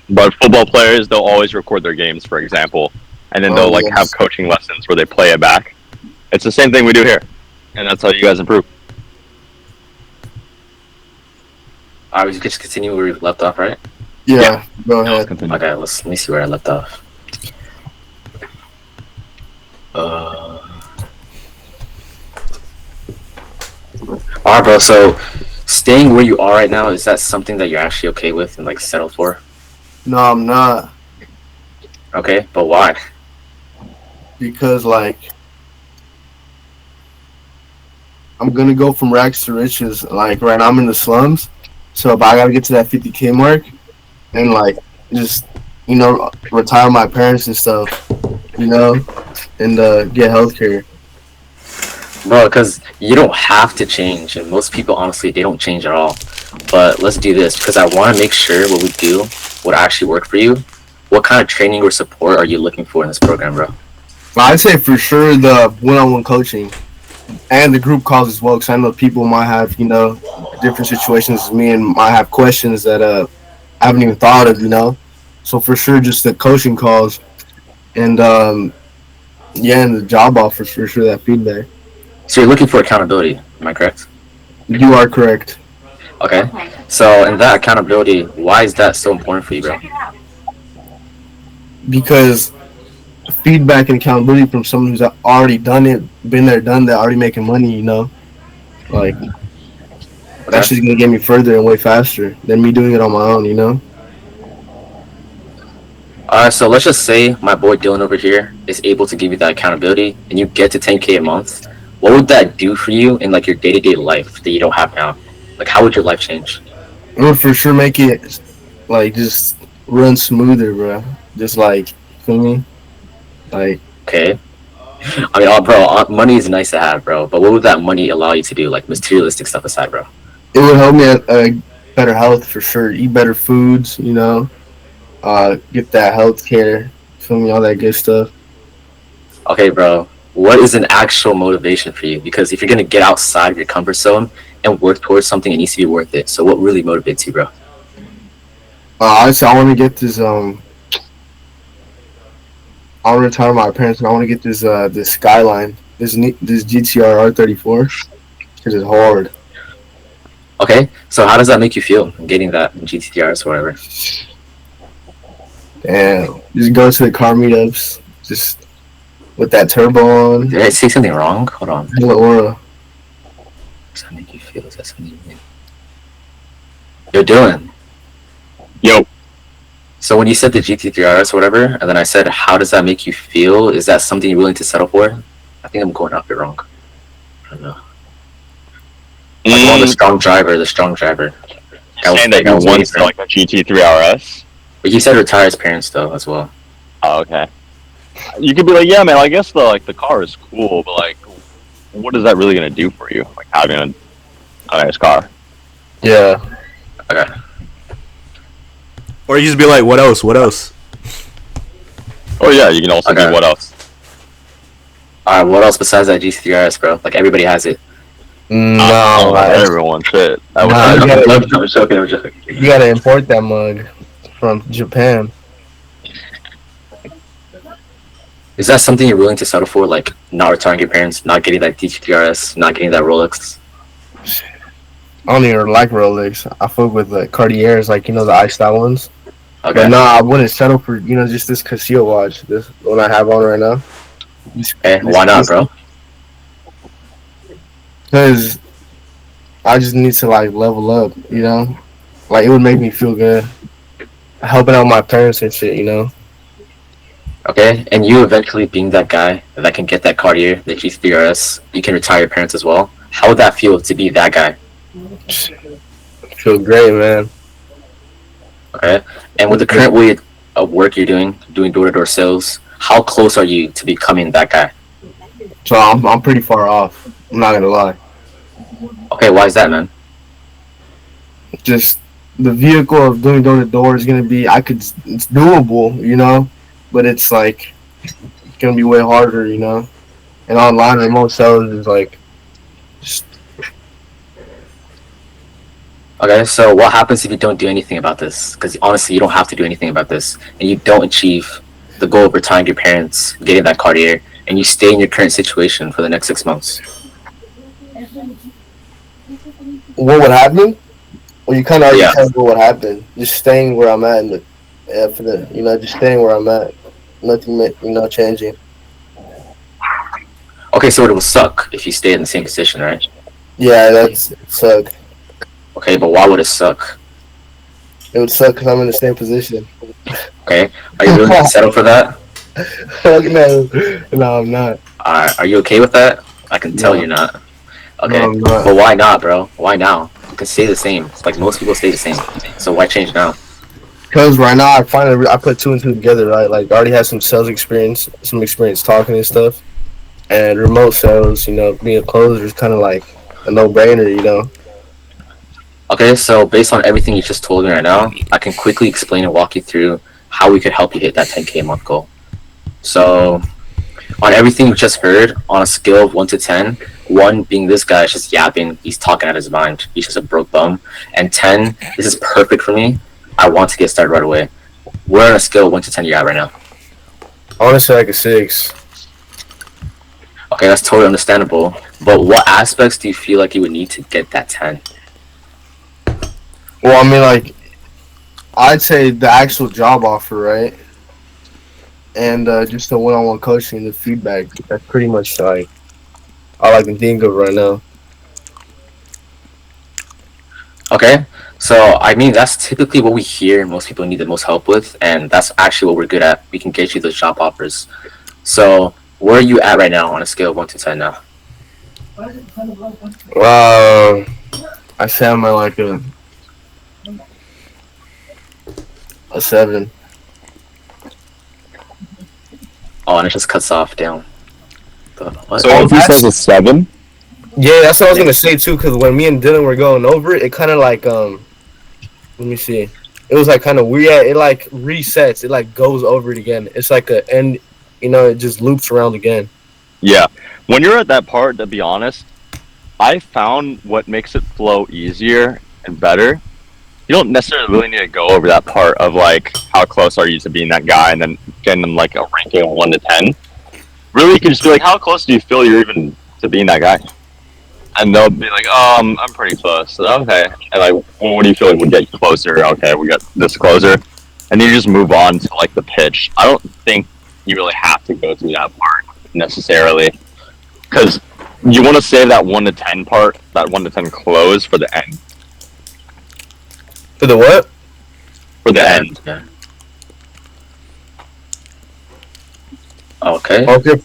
but football players, they'll always record their games, for example, and then they'll like have coaching lessons where they play it back. It's the same thing we do here, and that's how you guys improve. Alright, we just continue where we left off, right? Yeah, go Let's ahead. continue. Okay, let me see where I left off. Alright, bro, so staying where you are right now, is that something that you're actually okay with and like settled for? No, I'm not. Okay, but why? Because like I'm gonna go from rags to riches. Like right now I'm in the slums, so if I gotta get to that 50K mark and like just retire my parents and stuff, and get healthcare. Bro, because you don't have to change, and most people honestly they don't change at all. But let's do this because I want to make sure what we do would actually work for you. What kind of training or support are you looking for in this program, bro? I'd say for sure the one-on-one coaching and the group calls as well, because I know people might have different situations as me and might have questions that I haven't even thought of. So for sure just the coaching calls and and the job offers, for sure that feedback. So you're looking for accountability, am I correct? You are correct. Okay. So in that accountability, why is that so important for you, bro? Because feedback and accountability from someone who's already done it, been there, done that, already making money, like that's just gonna get me further and way faster than me doing it on my own. Alright, so let's just say my boy Dylan over here is able to give you that accountability and you get to 10K a month. What would that do for you in like your day-to-day life that you don't have now? Like how would your life change? It would for sure make it like just run smoother, bro. Just like, feel me? Like, Okay. I mean, bro, money is nice to have, bro. But what would that money allow you to do? Like materialistic stuff aside, bro. it would help me at better health for sure. Eat better foods, get that health care, feel me, all that good stuff. Okay, bro. What is an actual motivation for you? Because if you're gonna get outside of your comfort zone and work towards something, it needs to be worth it. So what really motivates you, bro? Honestly, I want to get this. I want to retire my parents, and I want to get this Skyline, this GTR R34, because it's hard. Okay, so how does that make you feel getting that GTRs or whatever? And just go to the car meetups, just with that turbo on. Did I say something wrong? Hold on. Hella aura. Does that make you feel? Is that something you mean? You're doing. Yo, So when you said the GT3RS or whatever, and then I said, how does that make you feel? Is that something you're willing to settle for? I think I'm going off it wrong. I don't know. Like, well, the strong driver. you're saying that you want to like a GT3 RS? But he said retire his parents though as well. Oh, okay. You could be like, yeah, man. I guess the car is cool, but like, what is that really gonna do for you? Like having a nice car. Yeah. Okay. Or you just be like, what else? What else? Oh yeah, you can also Okay. do what else? Alright, what else besides that GT3RS, bro? Like everybody has it. No, Everyone shit. Nah, you gotta- I'm joking, I'm joking. you gotta import that mug from Japan. Is that something you're willing to settle for? Like not retiring your parents, not getting that GT3RS, not getting that Rolex? I don't even like Rolex. I fuck with the Cartiers, like the iced out ones. Okay. But no, I wouldn't settle for just this Casio watch, this one I have on right now. Okay, why not, bro? Because I just need to like level up, like it would make me feel good, helping out my parents and shit, Okay, and you eventually being that guy that can get that Cartier, the GT3RS, you can retire your parents as well. How would that feel to be that guy? Feel great, man. Okay, and with the current way of work you're doing door-to-door sales, how close are you to becoming that guy? So I'm pretty far off. I'm not gonna lie. Okay, why is that, man? Just the vehicle of doing door to door is gonna be. It's doable, but it's like gonna be way harder, you know. And online remote sales is like, just, Okay, so what happens if you don't do anything about this? Because honestly, you don't have to do anything about this, and you don't achieve the goal of retiring your parents, getting that Cartier, and you stay in your current situation for the next 6 months. what would happen? Well, you kind of already Yeah. tell me what would happen. Just staying where I'm at, and for the just staying where I'm at. Nothing, changing. Okay, so it will suck if you stay in the same position, right? Yeah, that's suck. Okay, but why would it suck? It would suck because I'm in the same position. Okay, are you willing to settle for that? No, I'm not. Are you okay with that? I can tell No. you're not. Okay, No, I'm not. but why not, bro? Why now? You can stay the same. Like most people stay the same. So why change now? Because right now I put two and two together, right? Like I already have some sales experience, some experience talking and stuff, and remote sales. Being a closer is kind of like a no-brainer. Okay, so based on everything you just told me right now, I can quickly explain and walk you through how we could help you hit that 10K a month goal. So, on everything you just heard, on a scale of 1 to 10, 1 being this guy is just yapping, he's talking out his mind, he's just a broke bum, and 10, this is perfect for me, I want to get started right away. Where on a scale of 1 to 10 you at right now? I want to say like a 6. Okay, that's totally understandable, but what aspects do you feel like you would need to get that 10? Well, I mean, like, I'd say the actual job offer, right? And just the one-on-one coaching and the feedback. That's pretty much like all I can think of right now. Okay, so I mean that's typically what we hear most people need the most help with, and that's actually what we're good at. We can get you those job offers. So where are you at right now on a scale of 1 to 10 now? I say I'm at like a 7. Oh, and it just cuts off down. What? So if he says a 7, Yeah, that's what I was gonna say too. Cause when me and Dylan were going over it, it kind of like let me see. It was like kind of weird. Yeah, it like resets. It like goes over it again. It's like a end. It just loops around again. yeah. When you're at that part, to be honest, I found what makes it flow easier and better. You don't necessarily really need to go over that part of like how close are you to being that guy and then getting them like a ranking of 1 to 10. Really, you can just be like, how close do you feel you're even to being that guy? And they'll be like, I'm pretty close. So, okay. And like, well, what do you feel like would get you closer? Okay, we got this closer. And then you just move on to like the pitch. I don't think you really have to go through that part necessarily. Because you want to save that 1 to 10 part, that 1 to 10 close for the end. For the what? For the end. Yeah. Okay. Okay,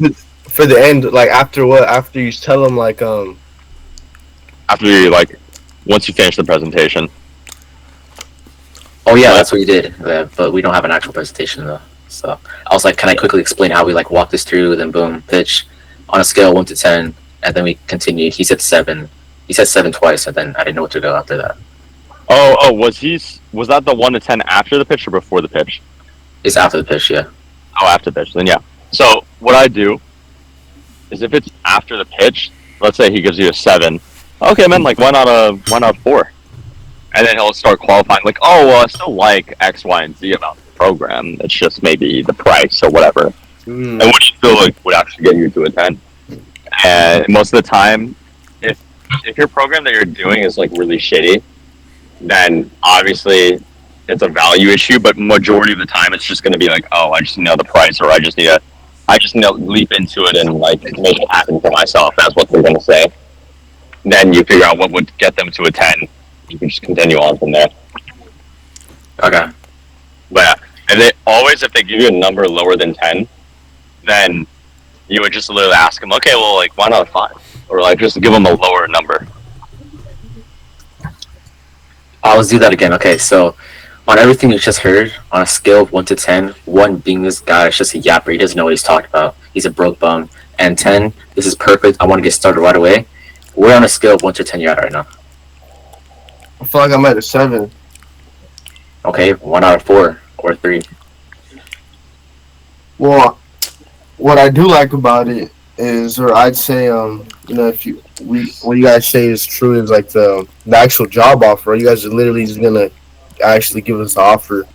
for the end, like after what? After you tell them like After you like, once you finish the presentation. Oh yeah, that's what you did. Yeah, but we don't have an actual presentation though. So I was like, can I quickly explain how we like walk this through? Then boom, pitch on a scale of 1 to 10, and then we continue. He said 7. He said 7 twice, and then I didn't know what to do after that. Oh, was that the 1 to 10 after the pitch or before the pitch? It's after the pitch, yeah. Oh, after the pitch, then yeah. So what I do is if it's after the pitch, let's say he gives you a 7. Okay, man, like why not 4? And then he'll start qualifying like, oh, well, I still like X, Y, and Z about the program. It's just maybe the price or whatever. And what you feel like would actually get you to a 10. And most of the time, if your program that you're doing is like really shitty, then obviously it's a value issue. But majority of the time, it's just going to be like, oh, I just know the price, or I just need to leap into it and like make it happen for myself. That's what they're going to say. Then you figure out what would get them to a 10. You can just continue on from there. Okay. But yeah, and if they give you a number lower than 10, then you would just literally ask them, okay, well, like, why not a 5? Or like, just give them a lower number. Let's do that again. Okay, so on everything you just heard, on a scale of 1 to 10, 1 being this guy is just a yapper, he doesn't know what he's talking about, he's a broke bum, and 10, this is perfect, I want to get started right away. We're on a scale of 1 to 10 you're at right now. I feel like I'm at a 7. Okay, 1 out of 4 or 3. Well, what I do like about it is, or I'd say, you know, what you guys say is true is like the actual job offer. You guys are literally just gonna actually give us the offer,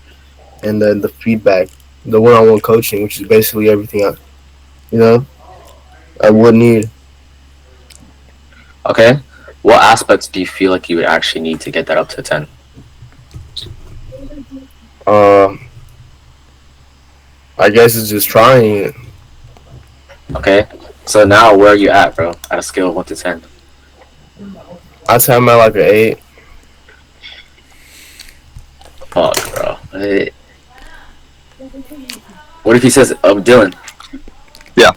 and then the feedback, the one-on-one coaching, which is basically everything you know, I would need. Okay. What aspects do you feel like you would actually need to get that up to 10? I guess it's just trying it. Okay. So now where are you at, bro? At a scale of 1 to 10? I'd say I'm at like an 8. Fuck, bro. What if he says, Dylan? Yeah.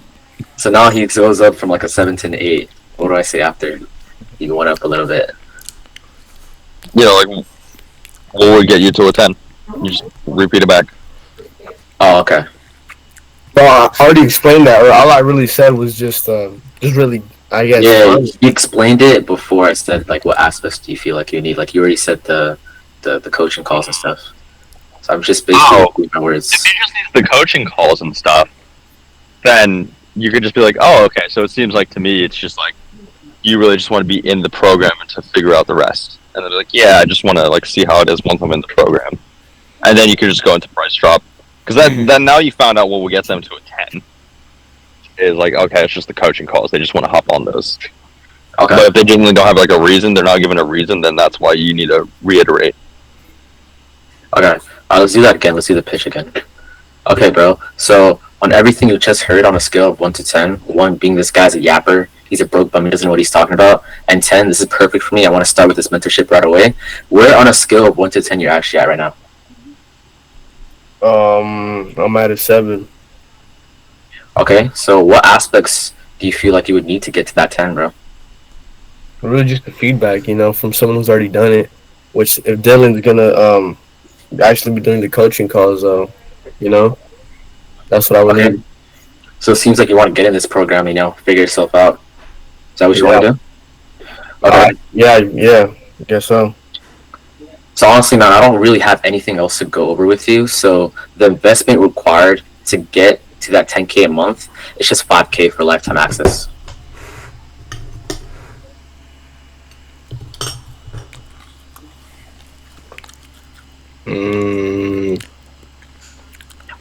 So now he goes up from like a 7 to an 8. What do I say after? He went up a little bit. You know, like, what would get you to a 10? You just repeat it back. Oh, okay. Well, I already explained that. Or all I really said was just really, I guess. Yeah, you explained it before I said, like, what aspects do you feel like you need? Like, you already said the coaching calls and stuff. So I'm just basically repeating my words. If you just need the coaching calls and stuff, then you could just be like, oh, okay, so it seems like to me it's just like, you really just want to be in the program and to figure out the rest. And they're like, yeah, I just want to like see how it is once I'm in the program. And then you could just go into price drop. Because then now you found out what will get them to a 10. Is like, okay, it's just the coaching calls. They just want to hop on those. Okay. But if they genuinely don't have like a reason, they're not given a reason, then that's why you need to reiterate. Okay. Let's do that again. Let's do the pitch again. Okay, bro. So on everything you just heard on a scale of 1 to 10, 1 being this guy's a yapper, he's a broke bum, he doesn't know what he's talking about, and 10, this is perfect for me, I want to start with this mentorship right away. Where on a scale of 1 to 10 you're actually at right now? I'm at a 7. Okay, so what aspects do you feel like you would need to get to that 10, bro? Really just the feedback, you know, from someone who's already done it. Which if Dylan's gonna actually be doing the coaching calls, you know, that's what I would need. So it seems like you want to get in this program, you know, figure yourself out. Is that what you want to do? Okay. Yeah, I guess so. So honestly, man, I don't really have anything else to go over with you. So the investment required to get to that 10K a month, it's just 5K for lifetime access.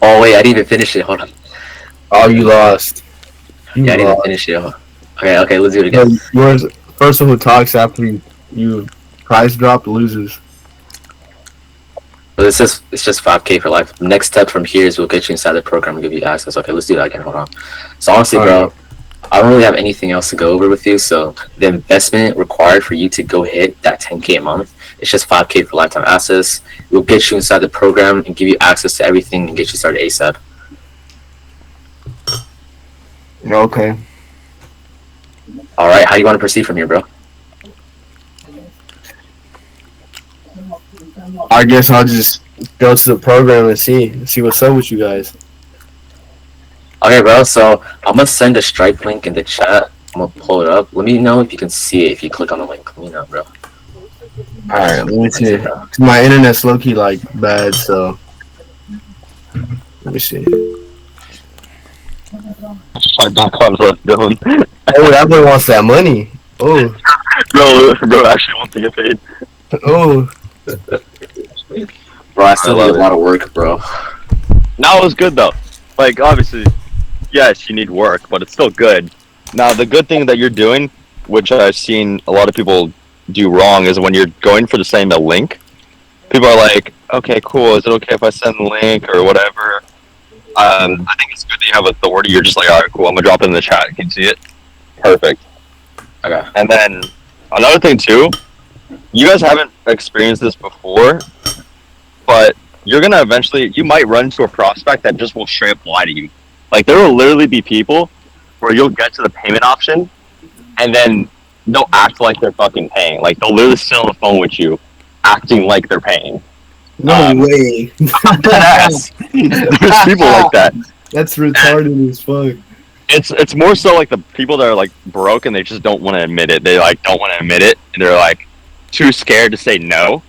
Oh wait, I didn't even finish it. Hold on. Oh, you lost. I didn't even finish it. Okay, let's do it again. Yours, person who talks after you price drop loses. But it's just 5K for life. Next step from here is we'll get you inside the program and give you access. Okay, let's do that again. Hold on. So honestly, bro, I don't really have anything else to go over with you. So the investment required for you to go hit that 10K a month, it's just 5K for lifetime access. We'll get you inside the program and give you access to everything and get you started ASAP. Okay. All right, how do you want to proceed from here, bro? I guess I'll just go to the program and see what's up with you guys. Okay, bro. So I'm gonna send a Stripe link in the chat. I'm gonna pull it up. Let me know if you can see it. If you click on the link, let me know, bro. All right, let me see. My internet's low key like bad, so let me see. .com's left going. Oh, that boy wants that money. Oh, Bro actually wants to get paid. oh. Bro, I still need a lot of work, bro. Now it was good though. Like obviously, yes, you need work, but it's still good. Now the good thing that you're doing, which I've seen a lot of people do wrong, is when you're going for the same link, people are like, okay, cool, is it okay if I send the link or whatever? I think it's good that you have authority. You're just like, alright, cool, I'm gonna drop it in the chat. Can you see it? Perfect. Okay. And then another thing too, you guys haven't experienced this before, but you're gonna eventually, you might run into a prospect that just will straight up lie to you. Like there will literally be people where you'll get to the payment option, and then they'll act like they're fucking paying. Like they'll literally sit on the phone with you, acting like they're paying. No way. There's people like that. That's retarded as fuck. It's more so like the people that are like broke and they just don't want to admit it. They like don't want to admit it, and they're like too scared to say no.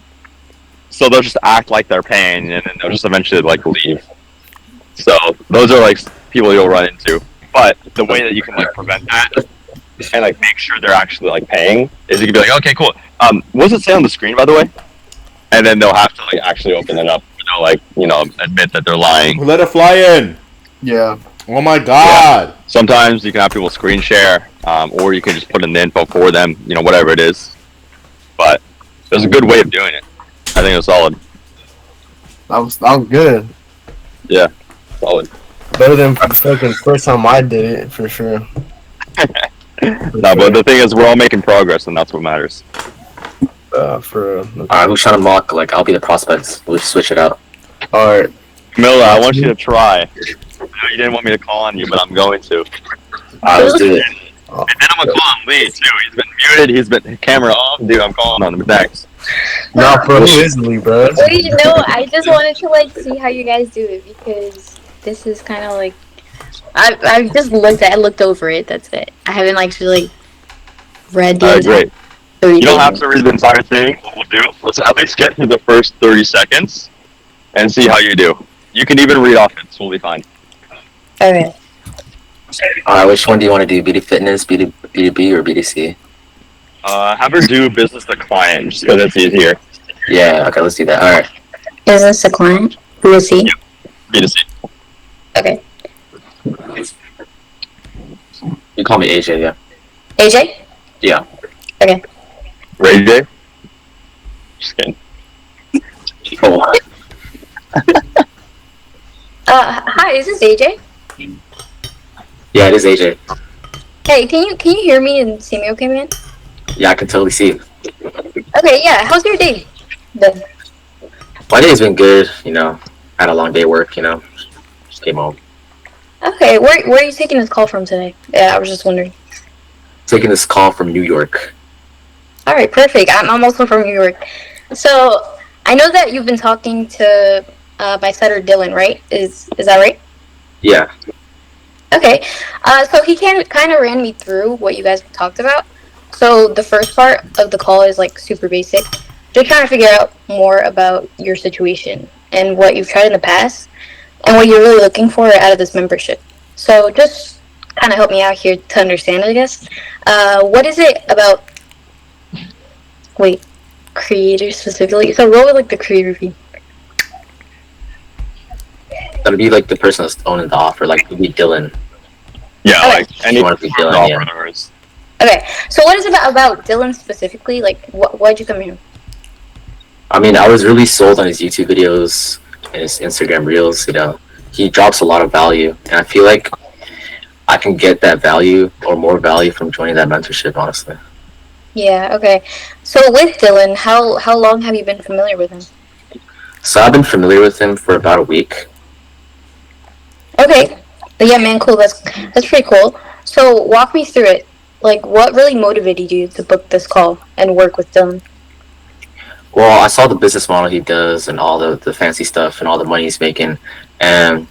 So they'll just act like they're paying, and then they'll just eventually like leave. So those are like people you'll run into. But the way that you can like prevent that and like make sure they're actually like paying is you can be like, okay, cool. What's it say on the screen, by the way? And then they'll have to like actually open it up. They'll like admit that they're lying. Let it fly in. Yeah. Oh my god. Sometimes you can have people screen share, or you can just put in the info for them. Whatever it is. But there's a good way of doing it. I think it's solid. That was good. Yeah, solid. Better than the fucking first time I did it, for sure. No, but the thing is, we're all making progress, and that's what matters. For Alright, who's trying to mock? Like, I'll be the prospect. We'll switch it out. Alright. Camilla, I want you to try. I know you didn't want me to call on you, but I'm going to. Alright, let's do it. And then I'm gonna call on Lee too. He's been muted. He's been camera off. Dude, I'm calling on him next. Nah, bro, who is Lee, bro? Wait, no, I just wanted to like see how you guys do it because this is kind of like I just looked over it. That's it. I haven't actually like read the Great. entire You don't have to read the entire thing. What we'll do, let's at least get through the first 30 seconds and see how you do. You can even read off it, so we'll be fine. Okay. Alright, which one do you want to do? B2 Fitness, B2B, or B2C? Have her do business to client, just because it's easier. Yeah, okay, let's do that. Alright. Is this a client? Who is he? B2C. Okay. You call me AJ, yeah. AJ? Yeah. Okay. Ray J? Just kidding. Oh. Hi, is this AJ? Yeah, it is AJ. Hey, can you hear me and see me okay, man? Yeah, I can totally see you. Okay, yeah. How's your day then? My day's been good, Had a long day at work, Just came home. Okay, where are you taking this call from today? Yeah, I was just wondering. Taking this call from New York. All right, perfect. I'm also from New York. So, I know that you've been talking to my setter Dylan, right? Is that right? Yeah. Okay. So he kind of ran me through what you guys talked about. So the first part of the call is like super basic. Just trying to figure out more about your situation and what you've tried in the past and what you're really looking for out of this membership. So just kind of help me out here to understand, I guess. What is it about? Wait, creator specifically? So roll with like the creator fee. That'll be like the person that's owning the offer, like it'll be Dylan. Yeah, Okay. like any You want to be Dylan, yeah. offers. Okay, so what is it about Dylan specifically? Like, why'd you come here? I mean, I was really sold on his YouTube videos and his Instagram Reels, He drops a lot of value, and I feel like I can get that value or more value from joining that mentorship, honestly. Yeah, okay. So with Dylan, how long have you been familiar with him? So I've been familiar with him for about a week. Okay. But yeah, man, cool. That's pretty cool. So walk me through it. Like, what really motivated you to book this call and work with Dylan? Well, I saw the business model he does and all the fancy stuff and all the money he's making, and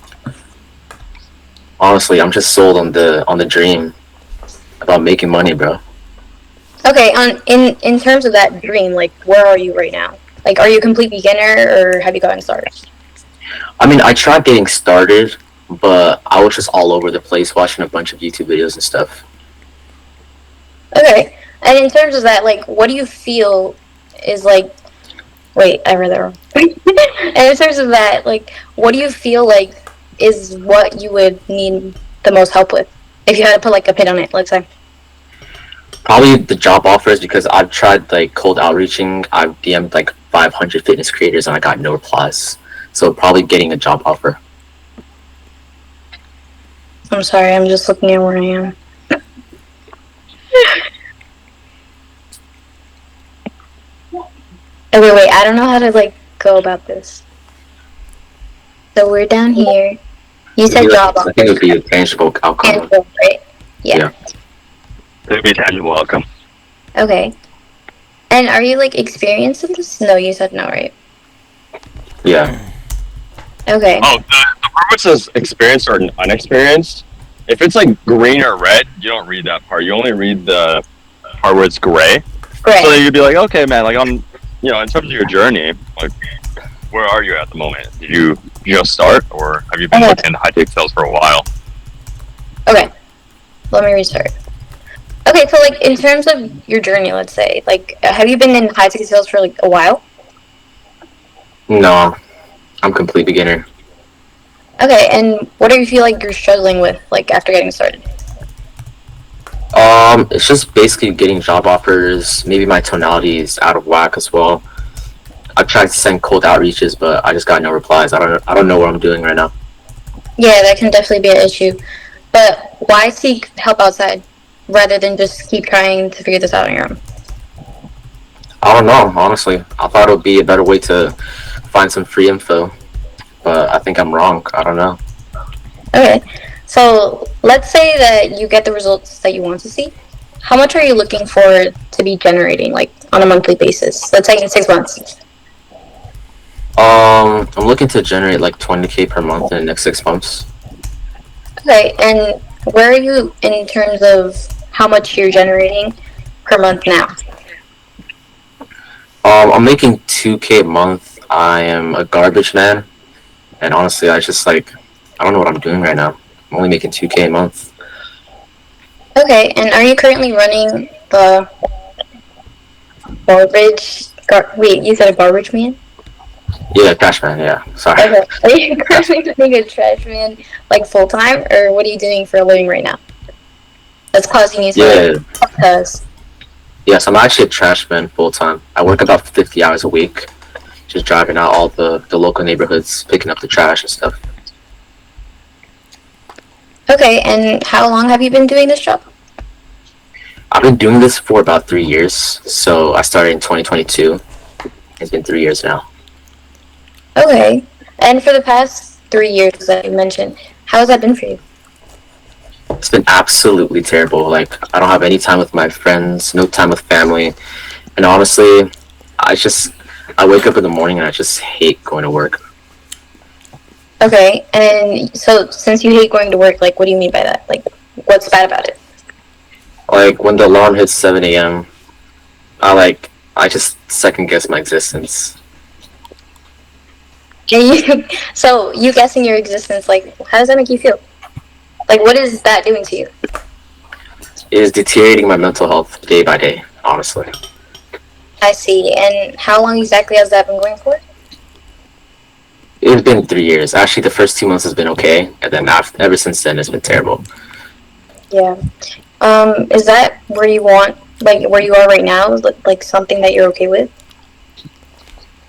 honestly, I'm just sold on the dream about making money, bro. Okay, in terms of that dream, like, where are you right now? Like, are you a complete beginner or have you gotten started? I mean, I tried getting started, but I was just all over the place watching a bunch of YouTube videos and stuff. Okay. And in terms of that, like, what do you feel is like... Wait, I read that wrong. And in terms of that, like, what do you feel like is what you would need the most help with? If you had to put, like, a pin on it, let's say. Probably the job offers, because I've tried, like, cold outreaching. I've DM'd, like, 500 fitness creators, and I got no replies. So probably getting a job offer. I'm sorry, I'm just looking at where I am. Okay, wait, I don't know how to, like, go about this. So we're down here. You said job I think it would be a tangible outcome. offer, right? Yeah. It'd be a tangible outcome. Okay. And are you, like, experienced in this? No, you said no, right? Yeah. Okay. Oh, the part says experienced or unexperienced. If it's like green or red, you don't read that part. You only read the part where it's gray. Great. So then you'd be like, okay, man, like in terms of your journey, like, where are you at the moment? Did you just start, or have you been Okay. looking into high tech sales for a while? Let me restart. Okay, so like in terms of your journey, let's say, like, have you been in high ticket sales for like a while? No, I'm complete beginner. Okay, and what do you feel like you're struggling with, like after getting started? It's just basically getting job offers. Maybe my tonality is out of whack as well. I've tried to send cold outreaches, but I just got no replies. I don't know what I'm doing right now. Yeah, that can definitely be an issue. But why seek help outside rather than just keep trying to figure this out on your own? I don't know, honestly. I thought it would be a better way to find some free info, but I think I'm wrong. I don't know. Okay, so let's say that you get the results that you want to see. How much are you looking for to be generating, like on a monthly basis? Let's say in 6 months. I'm looking to generate like 20K per month in the next 6 months. Okay, and where are you in terms of how much you're generating per month now? I'm making 2K a month. I am a garbage man, and honestly, I don't know what I'm doing right now. I'm only making 2K a month. Okay, and are you currently running the wait, you said a garbage man? Yeah, trash man. Yeah, sorry. Okay, are you currently running a trash man like full time, or what are you doing for a living right now? That's causing you to because. Yes, I'm actually a trash man full time. I work about 50 hours a week, just driving out all the local neighborhoods, picking up the trash and stuff. Okay, and how long have you been doing this job? I've been doing this for about 3 years. So I started in 2022. It's been 3 years now. Okay, and for the past 3 years that you mentioned, how has that been for you? It's been absolutely terrible. Like, I don't have any time with my friends, no time with family. And honestly, I wake up in the morning and I just hate going to work. Okay, and so since you hate going to work, like, what do you mean by that? Like, what's bad about it? Like, when the alarm hits 7 a.m., I just second guess my existence. So you guessing your existence, like, how does that make you feel? Like, what is that doing to you? It is deteriorating my mental health day by day, honestly. I see, and how long exactly has that been going for? It's been 3 years. Actually, the first 2 months has been okay, and then ever since then, it's been terrible. Yeah. Is that where you want, like, where you are right now? Like something that you're okay with?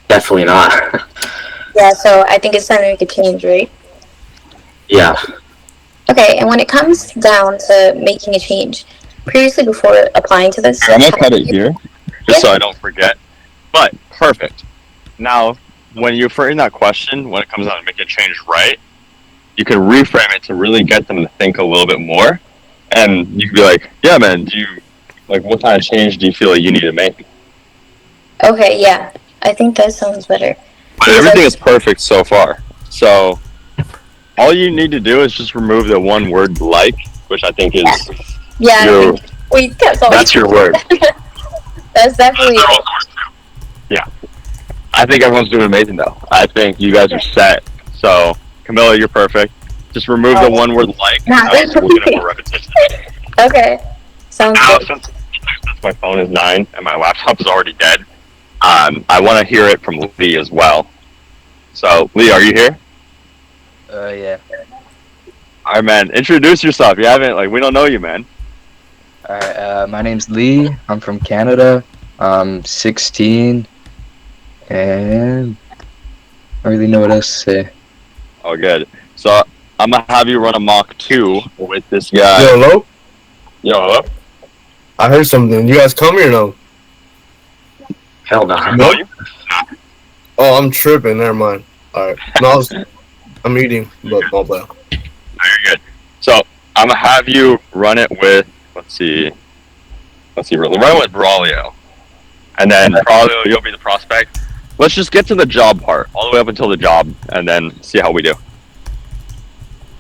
Definitely not. Yeah, so I think it's time to make a change, right? Yeah. Okay, and when it comes down to making a change, previously before applying to this... I'm gonna cut it here, just so I don't forget. But, perfect. Now, when you frame that question, when it comes down to making a change right, you can reframe it to really get them to think a little bit more. And you can be like, yeah, man, what kind of change do you feel like you need to make? Okay, yeah. I think that sounds better. But everything is perfect so far. So, all you need to do is just remove the one word like, which I think is that's your word. That's definitely Yeah. I think everyone's doing amazing though. I think you guys are set. So, Camilla, you're perfect. Just remove the one word like. Repetition. Okay. Sounds Now, good. since my phone is 9 and my laptop is already dead, I want to hear it from Lee as well. So, Lee, are you here? Yeah. Alright, man. Introduce yourself. You haven't, we don't know you, man. Alright, my name's Lee. I'm from Canada. I'm 16. And I don't really know what else to say. Oh, good. So, I'm going to have you run a Mach 2 with this guy. Yo, hello? Yo, hello? I heard something. You guys come here or no? Hell no. Know you? Oh, I'm tripping. Never mind. Alright. No, I'm eating, but my bad. No, you're good. So, I'm going to have you run it with, let's see, run it with Braulio. And then Braulio, you'll be the prospect. Let's just get to the job part, all the way up until the job, and then see how we do.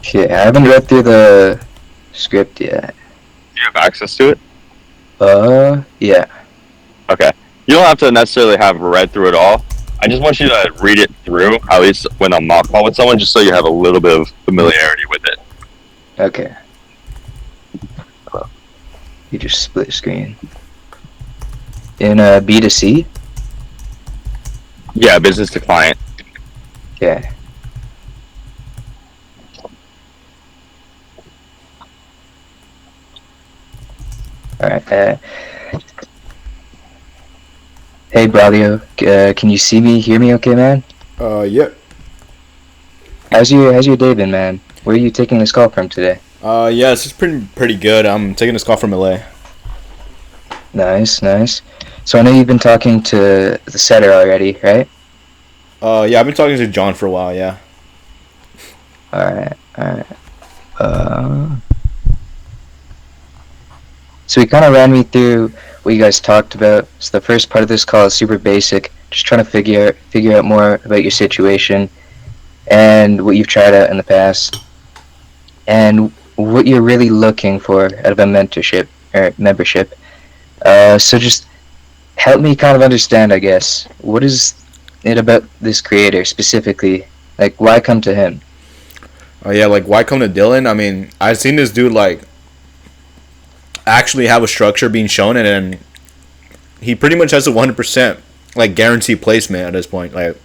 Shit, I haven't read through the script yet. Do you have access to it? Yeah. Okay. You don't have to necessarily have read through it all. I just want you to read it through, at least when I'm mock call with someone, just so you have a little bit of familiarity with it. Okay. You just split screen. In B2C? Yeah, business to client. Yeah. Alright, hey Braulio, can you see me, hear me okay, man? Yeah. How's your day been, man? Where are you taking this call from today? Yeah, it's just pretty good. I'm taking this call from LA. Nice, nice. So I know you've been talking to the setter already, right? Yeah, I've been talking to John for a while, yeah. Alright. So he kind of ran me through what you guys talked about. So the first part of this call is super basic, just trying to figure out more about your situation and what you've tried out in the past, and what you're really looking for out of a mentorship or membership. So just help me kind of understand, I guess, what is it about this creator specifically? Like, why come to him? Yeah, like, why come to Dylan? I mean, I've seen this dude, like, actually have a structure being shown, and then he pretty much has a 100%, like, guaranteed placement at this point. Like,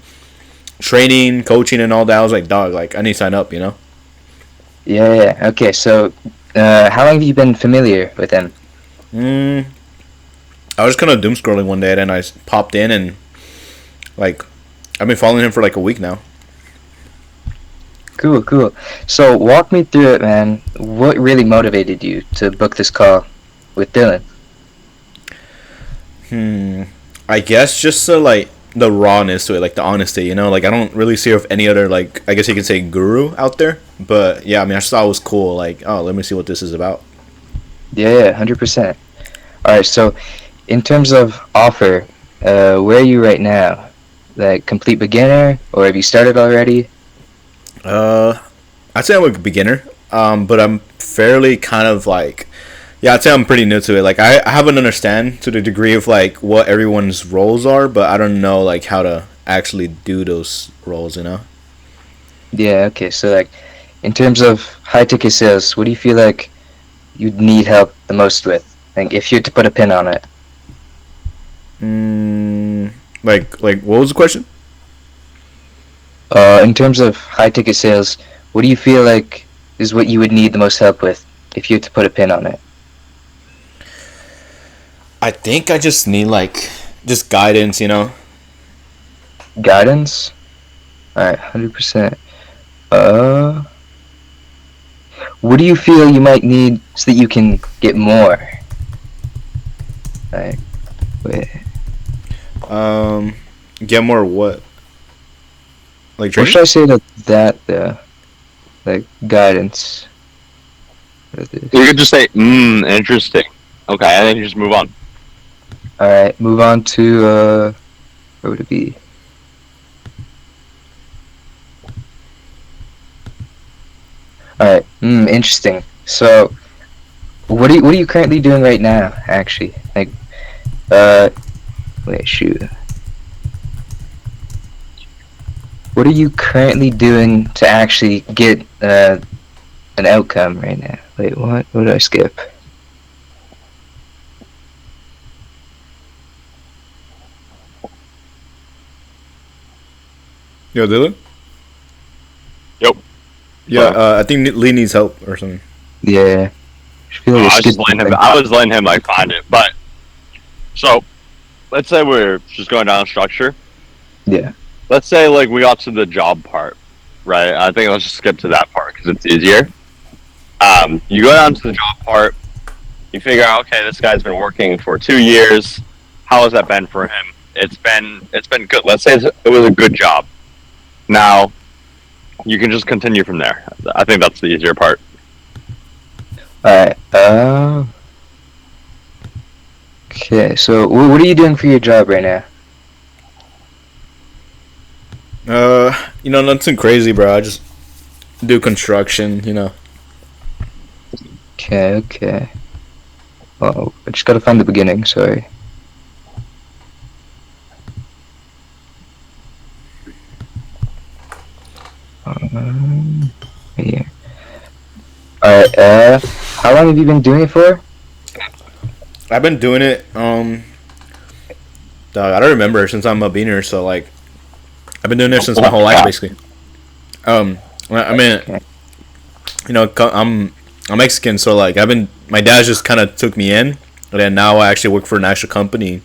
training, coaching, and all that. I was like, dog, like, I need to sign up, you know? Yeah, okay, so how long have you been familiar with him? I was kind of doom scrolling one day, and then I popped in, and, like, I've been following him for, like, a week now. Cool. So walk me through it, man. What really motivated you to book this call with Dylan? I guess just like the rawness to it, like the honesty, you know? Like, I don't really see if any other, like, I guess you can say guru out there. But, yeah, I mean, I just thought it was cool. Like, oh, let me see what this is about. Yeah, 100%. Alright, so in terms of offer, where are you right now? Like, complete beginner, or have you started already? I'd say I'm a beginner, but I'm fairly kind of like, yeah, I'd say I'm pretty new to it. Like, I have an understand to the degree of like what everyone's roles are, but I don't know like how to actually do those roles, you know? Yeah, okay, so like, in terms of high ticket sales, what do you feel like you'd need help the most with? Like, if you had to put a pin on it. Like what was the question? In terms of high ticket sales, what do you feel like is what you would need the most help with if you had to put a pin on it? I think I just need like just guidance, you know? Guidance? Alright, 100%. What do you feel you might need so that you can get more? Like, wait. Get more what? Like What training? should I say to that, like, guidance? You could just say, interesting. Okay, and then you just move on. Alright, move on to, where would it be? Alright, interesting. So, what are you currently doing right now, actually? Like, wait, shoot. What are you currently doing to actually get, an outcome right now? Wait, what? What did I skip? Yo, Dylan? Yep. Yeah, I think Lee needs help or something. Yeah. I feel like I was skipped just letting him. something. I was letting him like find it. But so, let's say we're just going down structure. Yeah. Let's say like we got to the job part, right? I think let's just skip to that part because it's easier. You go down to the job part. You figure out, okay, this guy's been working for 2 years. How has that been for him? It's been good. Let's say it was a good job. Now, you can just continue from there. I think that's the easier part. Alright, okay, so what are you doing for your job right now? Nothing crazy, bro. I just do construction, you know. Okay. Oh, I just gotta find the beginning, sorry. Here. Alright, how long have you been doing it for? I've been doing it. I don't remember since I'm a beaner. So like, I've been doing this since my whole life, basically. I mean, you know, I'm Mexican, so like my dad just kind of took me in, and then now I actually work for an actual company.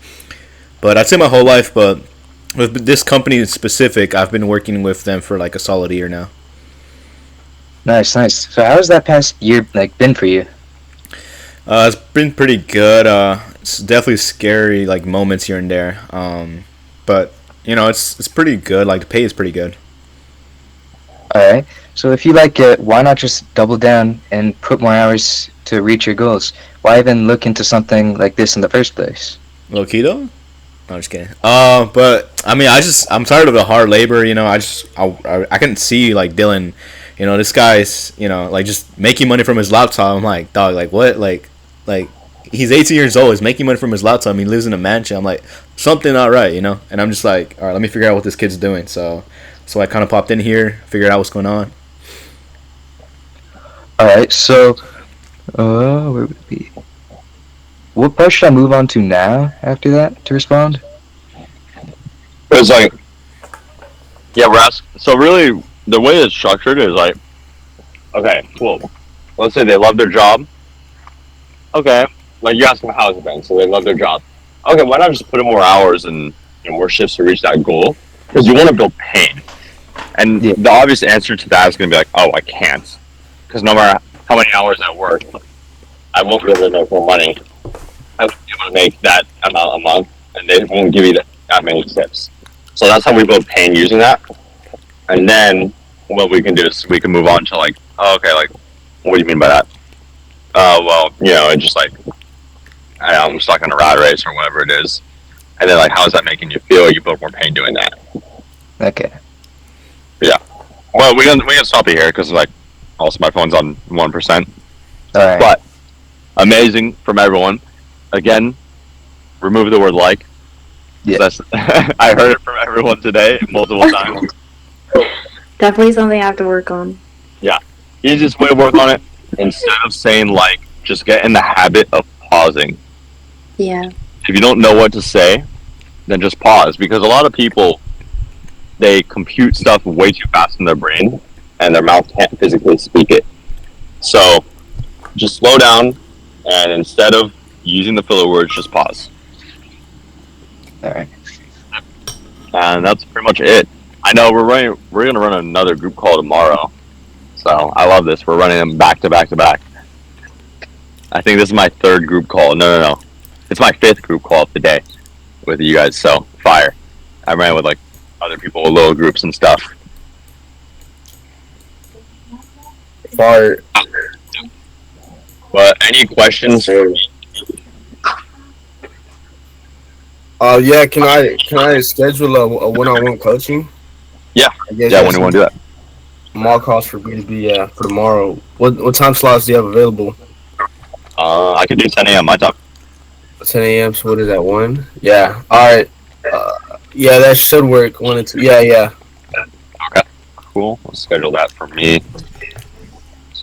But I'd say my whole life, but with this company in specific, I've been working with them for like a solid year now. Nice. So how's that past year like been for you? It's been pretty good. It's definitely scary, like moments here and there. But you know, it's pretty good. Like the pay is pretty good. All right. So if you like it, why not just double down and put more hours to reach your goals? Why even look into something like this in the first place? Low key though? No, I'm just kidding. But I mean, I'm tired of the hard labor. You know, I can see like Dylan. You know, this guy's, you know, like just making money from his laptop. I'm like, dog, like what? Like he's 18 years old. He's making money from his laptop. He lives in a mansion. I'm like, something not right, you know? And I'm just like, all right, let me figure out what this kid's doing. So I kind of popped in here, figured out what's going on. All right. So, where would it be? What part should I move on to now after that to respond? It's like, yeah, we're asking. So really, the way it's structured is like, okay, cool. Let's say they love their job. Okay, like you ask them how it's been, so they love their job. Okay, why not just put in more hours and more shifts to reach that goal? Because you want to build pain. And the obvious answer to that is going to be like, oh, I can't. Because no matter how many hours I work, I won't be able to make more money. I won't be able to make that amount a month, and they won't give you that many tips. So that's how we build pain using that. And then what we can do is we can move on to like, oh, okay, like, what do you mean by that? Well, you know, it's just like, I'm stuck in a rat race or whatever it is. And then like, how is that making you feel? You build more pain doing that. Okay. Yeah. Well, we can stop it here because like, also my phone's on 1%. All right. But amazing from everyone. Again, remove the word like. Yeah. That's, I heard it from everyone today multiple times. Definitely something I have to work on. Yeah. Easiest way to work on it, instead of saying like, just get in the habit of pausing. Yeah. If you don't know what to say, then just pause. Because a lot of people, they compute stuff way too fast in their brain, and their mouth can't physically speak it. So, just slow down, and instead of using the filler words, just pause. All right. And that's pretty much it. I know we're gonna run another group call tomorrow. So I love this. We're running them back to back to back. I think this is my third group call. No. It's my fifth group call of the day with you guys. So fire. I ran with like other people with little groups and stuff. Fire. But any questions? Yeah. Can I schedule a one-on-one coaching? Yeah. I guess Yeah, when you want to do that. Mock calls for B2B, yeah, for tomorrow. What time slots do you have available? I could do 10 a.m. my time. 10 a.m. So what is that, 1? Yeah. All right. Yeah, that should work. 1 and 2. Yeah. Okay. Cool. We'll schedule that for me.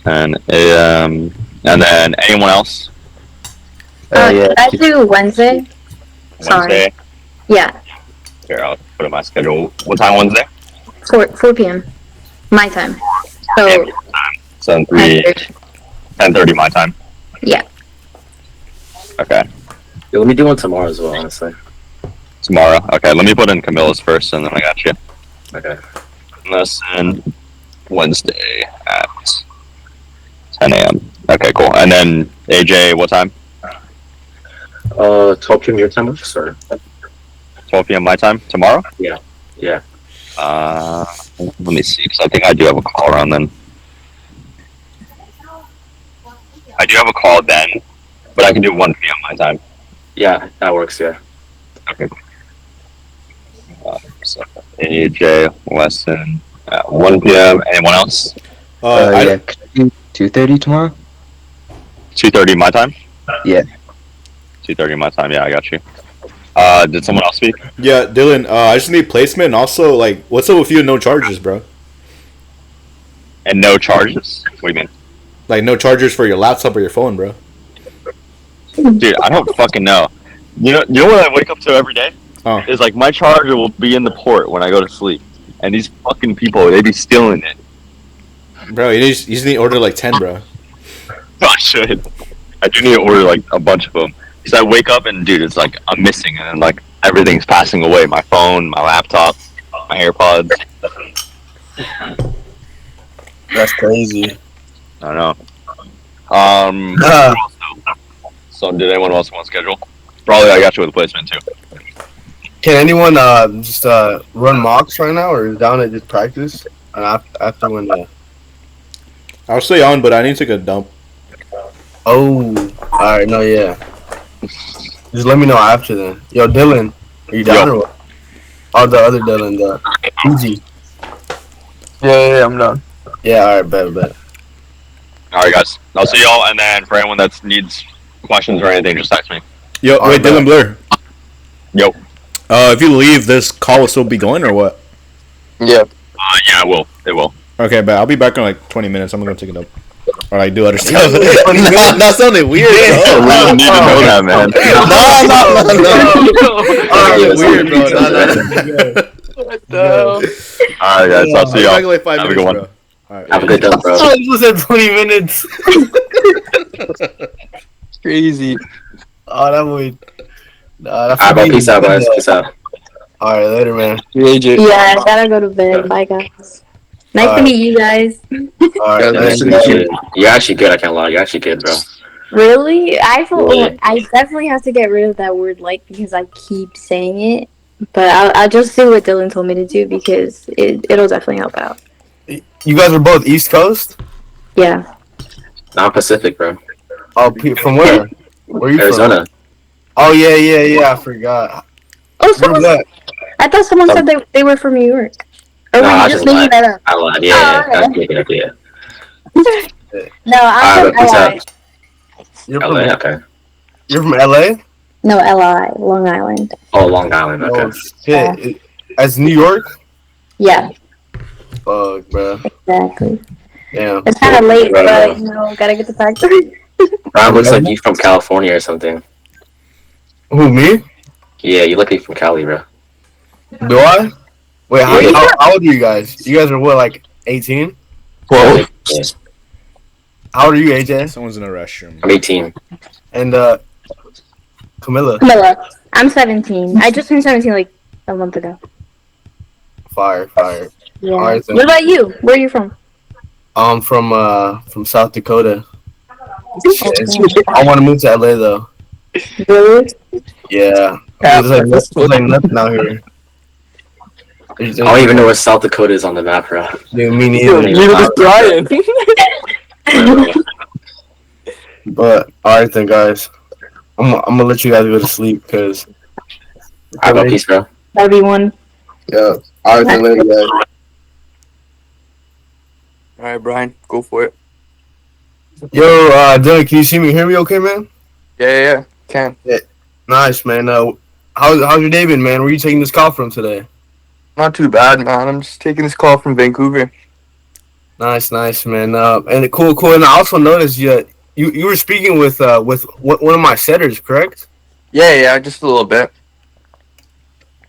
10 a.m. And then anyone else? Yeah. I do Wednesday. Sorry. Wednesday? Yeah. Here, I'll put it in my schedule. What time Wednesday? 4 p.m. My time. So 10:30 my time. yeah. Okay. Yeah, let me do one tomorrow as well, honestly. Tomorrow. Okay, let me put in Camilla's first, and then I got you. Okay. Lesson Wednesday at 10 a.m. Okay, cool. And then AJ, what time? 12 p.m. your time, sir. 12 p.m. my time tomorrow? Yeah. Let me see, because I think I do have a call around then. I do have a call then, but I can do 1 p.m. my time. Yeah, that works, yeah. Okay, cool. So AJ lesson at 1 p.m. Anyone else? Yeah. Could you do 2:30 tomorrow? 2:30 my time? Yeah. 2:30 my time, yeah, I got you. Did someone else speak? Yeah, Dylan. I just need placement. And also, like, what's up with you and no charges, bro? And no charges? What do you mean? Like, no chargers for your laptop or your phone, bro. Dude, I don't fucking know. You know what I wake up to every day? Oh. Is like my charger will be in the port when I go to sleep, and these fucking people they be stealing it. Bro, you just need to order like 10, bro. I should. I do need to order like a bunch of them. Because I wake up and dude, it's like I'm missing, and then like everything's passing away. My phone, my laptop, my AirPods. That's crazy. I don't know. So did anyone else want to schedule? Probably I got you with a placement too. Can anyone just run mocks right now, or is down at just practice? And after when I'll stay on, but I need to take a dump. Oh, all right, no, yeah. Just let me know after then. Yo, Dylan, are you down or what? Oh, the other Dylan, the Fuji. Yeah, I'm done. Yeah, all right, bet. All right, guys. I'll see y'all, and then for anyone that needs questions or anything, just text me. Yo, wait, Dylan Blur. Yo. If you leave, this call will still be going or what? Yeah. Yeah, it will. It will. Okay, but I'll be back in like 20 minutes. I'm gonna take it up. Or like do other stuff. That sounded weird. I really need to know that, man. No. What the hell? All right, guys. I'll see y'all. Back in like 5 Have a minutes, good one. bro. All right. Have a good day, bro. Oh, this was at 20 minutes. Crazy. Oh, that would. Nah, that Alright, bro. Peace out, guys. Peace out. All right, later, man. AJ. Yeah, I gotta go to bed. Bye, guys. Nice to meet you guys. All right, Yeah, nice to You're meet you. actually- You're actually good. I can't lie. You're actually good, bro. Really? I feel Really? I definitely have to get rid of that word like because I keep saying it. But I'll just do what Dylan told me to do because it'll definitely help out. You guys are both East Coast? Yeah. Non Pacific, bro. Oh, from where? Where are you from? Arizona. Oh, yeah. I forgot. Oh, Where's someone. that? I thought someone said they were from New York. Or No, were I you just just making lied. that up? I lied. Yeah, Oh, that's okay. making up. Yeah. No, I'm Alright, from peace LA. out. You're LA. from, Okay. you're from LA? No, LI, Long Island. Oh, Long Island. Oh, Okay. shit. As New York? Yeah, Fuck, bro. exactly. Damn. It's kind of late, Right, but right. you know, gotta get the factory. Brian looks like you from California or something. Who, me? Yeah, you look like you from Cali, bro. Do I? Wait, how Yeah. old are you guys? You guys are what, like 18? Yeah. How old are you, AJ? Someone's in a restroom. I'm 18. And Camilla. Camilla, I'm 17. I just turned 17 like a month ago. Fire. Yeah. Alright, then. What about you? Where are you from? I'm from South Dakota. Okay. I want to move to LA though. Really? Yeah. There's like nothing out here. I don't even know where South Dakota is on the map, bro. Dude, me Yo, neither. neither does Brian. But alright then, guys. I'm gonna let you guys go to sleep because. Alright, bro. Peace, bro. Everyone. Yeah. Alright then, later, guys. All right, Brian, go for it. Yo, Dylan, can you see me? Hear me? Okay, man. Yeah. Can. Nice, man. How's your day been, man? Where you taking this call from today? Not too bad, man. I'm just taking this call from Vancouver. Nice, man. And cool. And I also noticed you were speaking with one of my setters, correct? Yeah, just a little bit.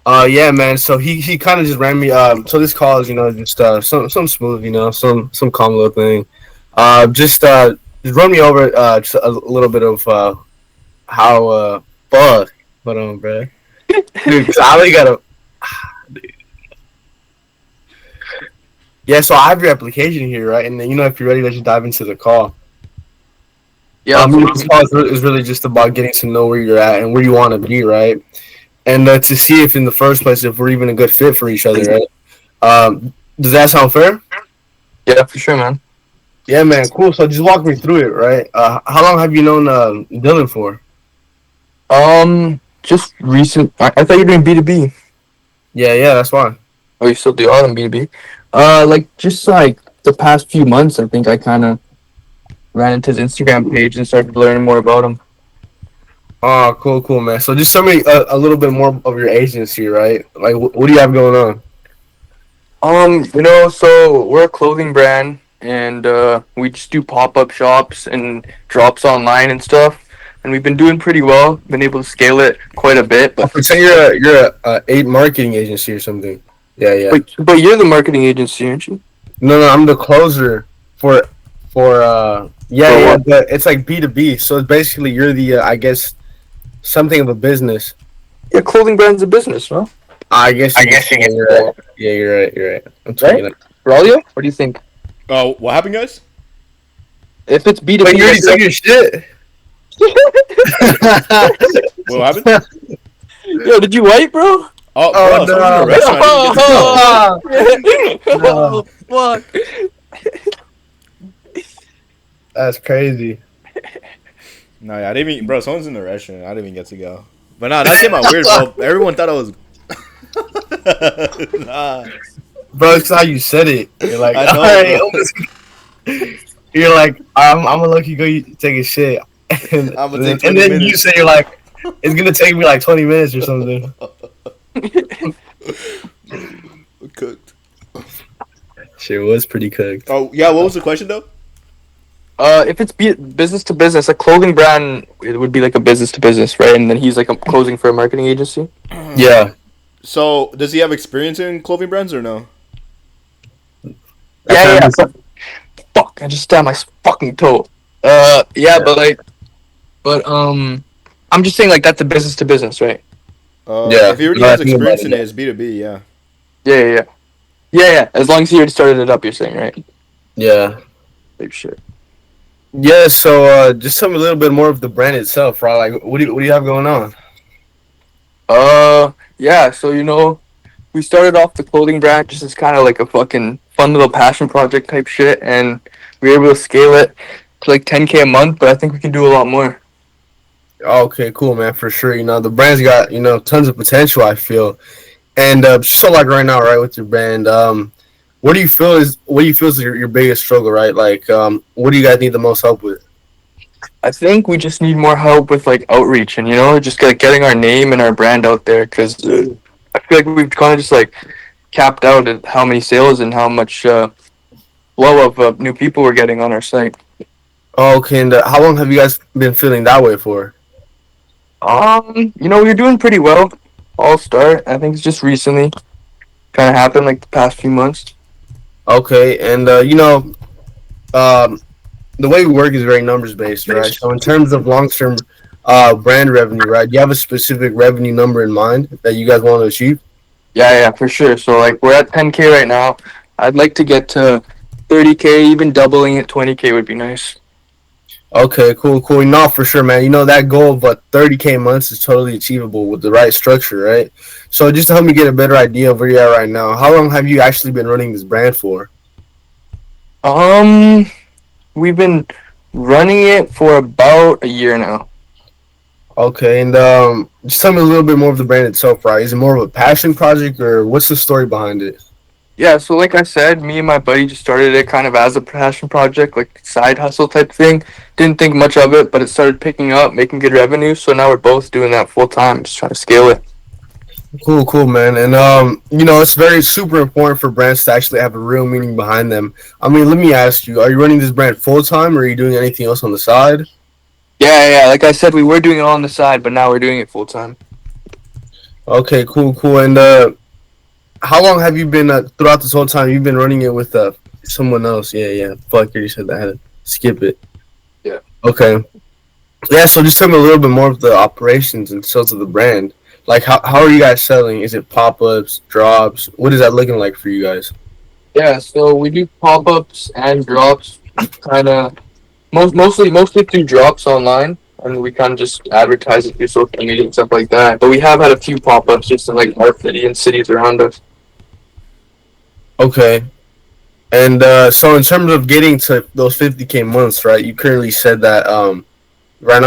Yeah, man. So he kind of just ran me. So this call is, just some smooth, some calm little thing. Just run me over just a little bit of how fuck. Hold on, bro. Dude, 'cause I really gotta. Dude. Yeah, so I have your application here, right? And then, if you're ready, let's just dive into the call. Yeah. This call is really just about getting to know where you're at and where you want to be, right? And to see if in the first place, if we're even a good fit for each other, right? Does that sound fair? Yeah, for sure, man. Yeah, man, cool. So just walk me through it, right? How long have you known Dylan for? Just recent. I thought you were doing B2B. Yeah, that's fine. Oh, you still do all on B2B? Just the past few months, I think I kind of ran into his Instagram page and started learning more about him. Oh, cool, man. So just tell me a little bit more of your agency, right? Like, what do you have going on? So we're a clothing brand, and we just do pop-up shops and drops online and stuff. and we've been doing pretty well. Been able to scale it quite a bit. But So you're a 8 marketing agency or something. Yeah. but you're the marketing agency, aren't you? No, I'm the closer for For yeah, what? but it's like B2B. So it's basically you're the I guess something of a business. Yeah, clothing brand's a business, no? I guess you guess you get you're right. Yeah, you're right. I'm tweaking it. Raulio, what do you think? Oh, what happened, guys? If it's B2B, But you already took your shit. What happened? yo, did you wipe, bro? Oh, Oh, bro, someone's in the restaurant. I didn't get to go. Oh, fuck. That's crazy. No, yeah, I didn't even, bro, someone's in the restaurant. I didn't even get to go. But nah, that came out weird, bro. Everyone thought I was. Nah. Bro, it's how you said it. You're like, I know, alright. You're like, I'm gonna look you go take a shit. And, I'ma take 20 and then you minutes. say you're like, it's gonna take me like 20 minutes or something. Cooked. Shit was pretty cooked. Oh, yeah, what was the question, though? If it's business to business, a clothing brand, it would be like a business to business, right? And then he's like closing for a marketing agency. Yeah. So, does he have experience in clothing brands or no? Yeah. Fuck! I just stabbed my fucking toe. Yeah, but I'm just saying like that's a business to business, right? Yeah. If he already No, I has think about experience in it, it, it's B2B, yeah. Yeah. As long as he already started it up, you're saying, right? Yeah. Big shit. Yeah, so just tell me a little bit more of the brand itself, right? Like, what do you have going on? Yeah. So we started off the clothing brand just as kind of like a fucking fun little passion project type shit, and we were able to scale it to like 10K a month. But I think we can do a lot more. Okay, cool, man, for sure. The brand's got tons of potential, I feel, and so like right now, right, with your brand, what do you feel is your biggest struggle, right? Like, what do you guys need the most help with? I think we just need more help with like outreach and just like getting our name and our brand out there, because I feel like we've kind of just like capped out at how many sales and how much flow of new people we're getting on our site. Okay, and how long have you guys been feeling that way for? We're doing pretty well. All start. I think it's just recently kind of happened, like the past few months. Okay, and the way we work is very numbers based, right? So in terms of long term brand revenue, right? Do you have a specific revenue number in mind that you guys want to achieve? Yeah, for sure. So like we're at 10K right now. I'd like to get to 30K, even doubling it 20K would be nice. Okay, cool. No, for sure, man. That goal of 30K months is totally achievable with the right structure, right? So just to help me get a better idea of where you're at right now, how long have you actually been running this brand for? We've been running it for about a year now. Okay, and just tell me a little bit more of the brand itself, right? Is it more of a passion project, or what's the story behind it? Yeah, so like I said, me and my buddy just started it kind of as a passion project, like side hustle type thing. Didn't think much of it, but it started picking up, making good revenue. So now we're both doing that full time, just trying to scale it. Cool, man. And it's very super important for brands to actually have a real meaning behind them. I mean, let me ask you: are you running this brand full time, or are you doing anything else on the side? Yeah. Like I said, we were doing it on the side, but now we're doing it full time. Okay, cool. And how long have you been throughout this whole time? You've been running it with someone else? Yeah. Fuck, you said that. I had to skip it. Yeah. Okay. Yeah. So just tell me a little bit more of the operations and sales of the brand. Like, how are you guys selling? Is it pop-ups, drops? What is that looking like for you guys? Yeah, so we do pop-ups and drops, kind of mostly through drops online, and we kind of just advertise it through social media and stuff like that. But we have had a few pop-ups just in like our city and cities around us. Okay. And so in terms of getting to those 50K months, right? You currently said that right now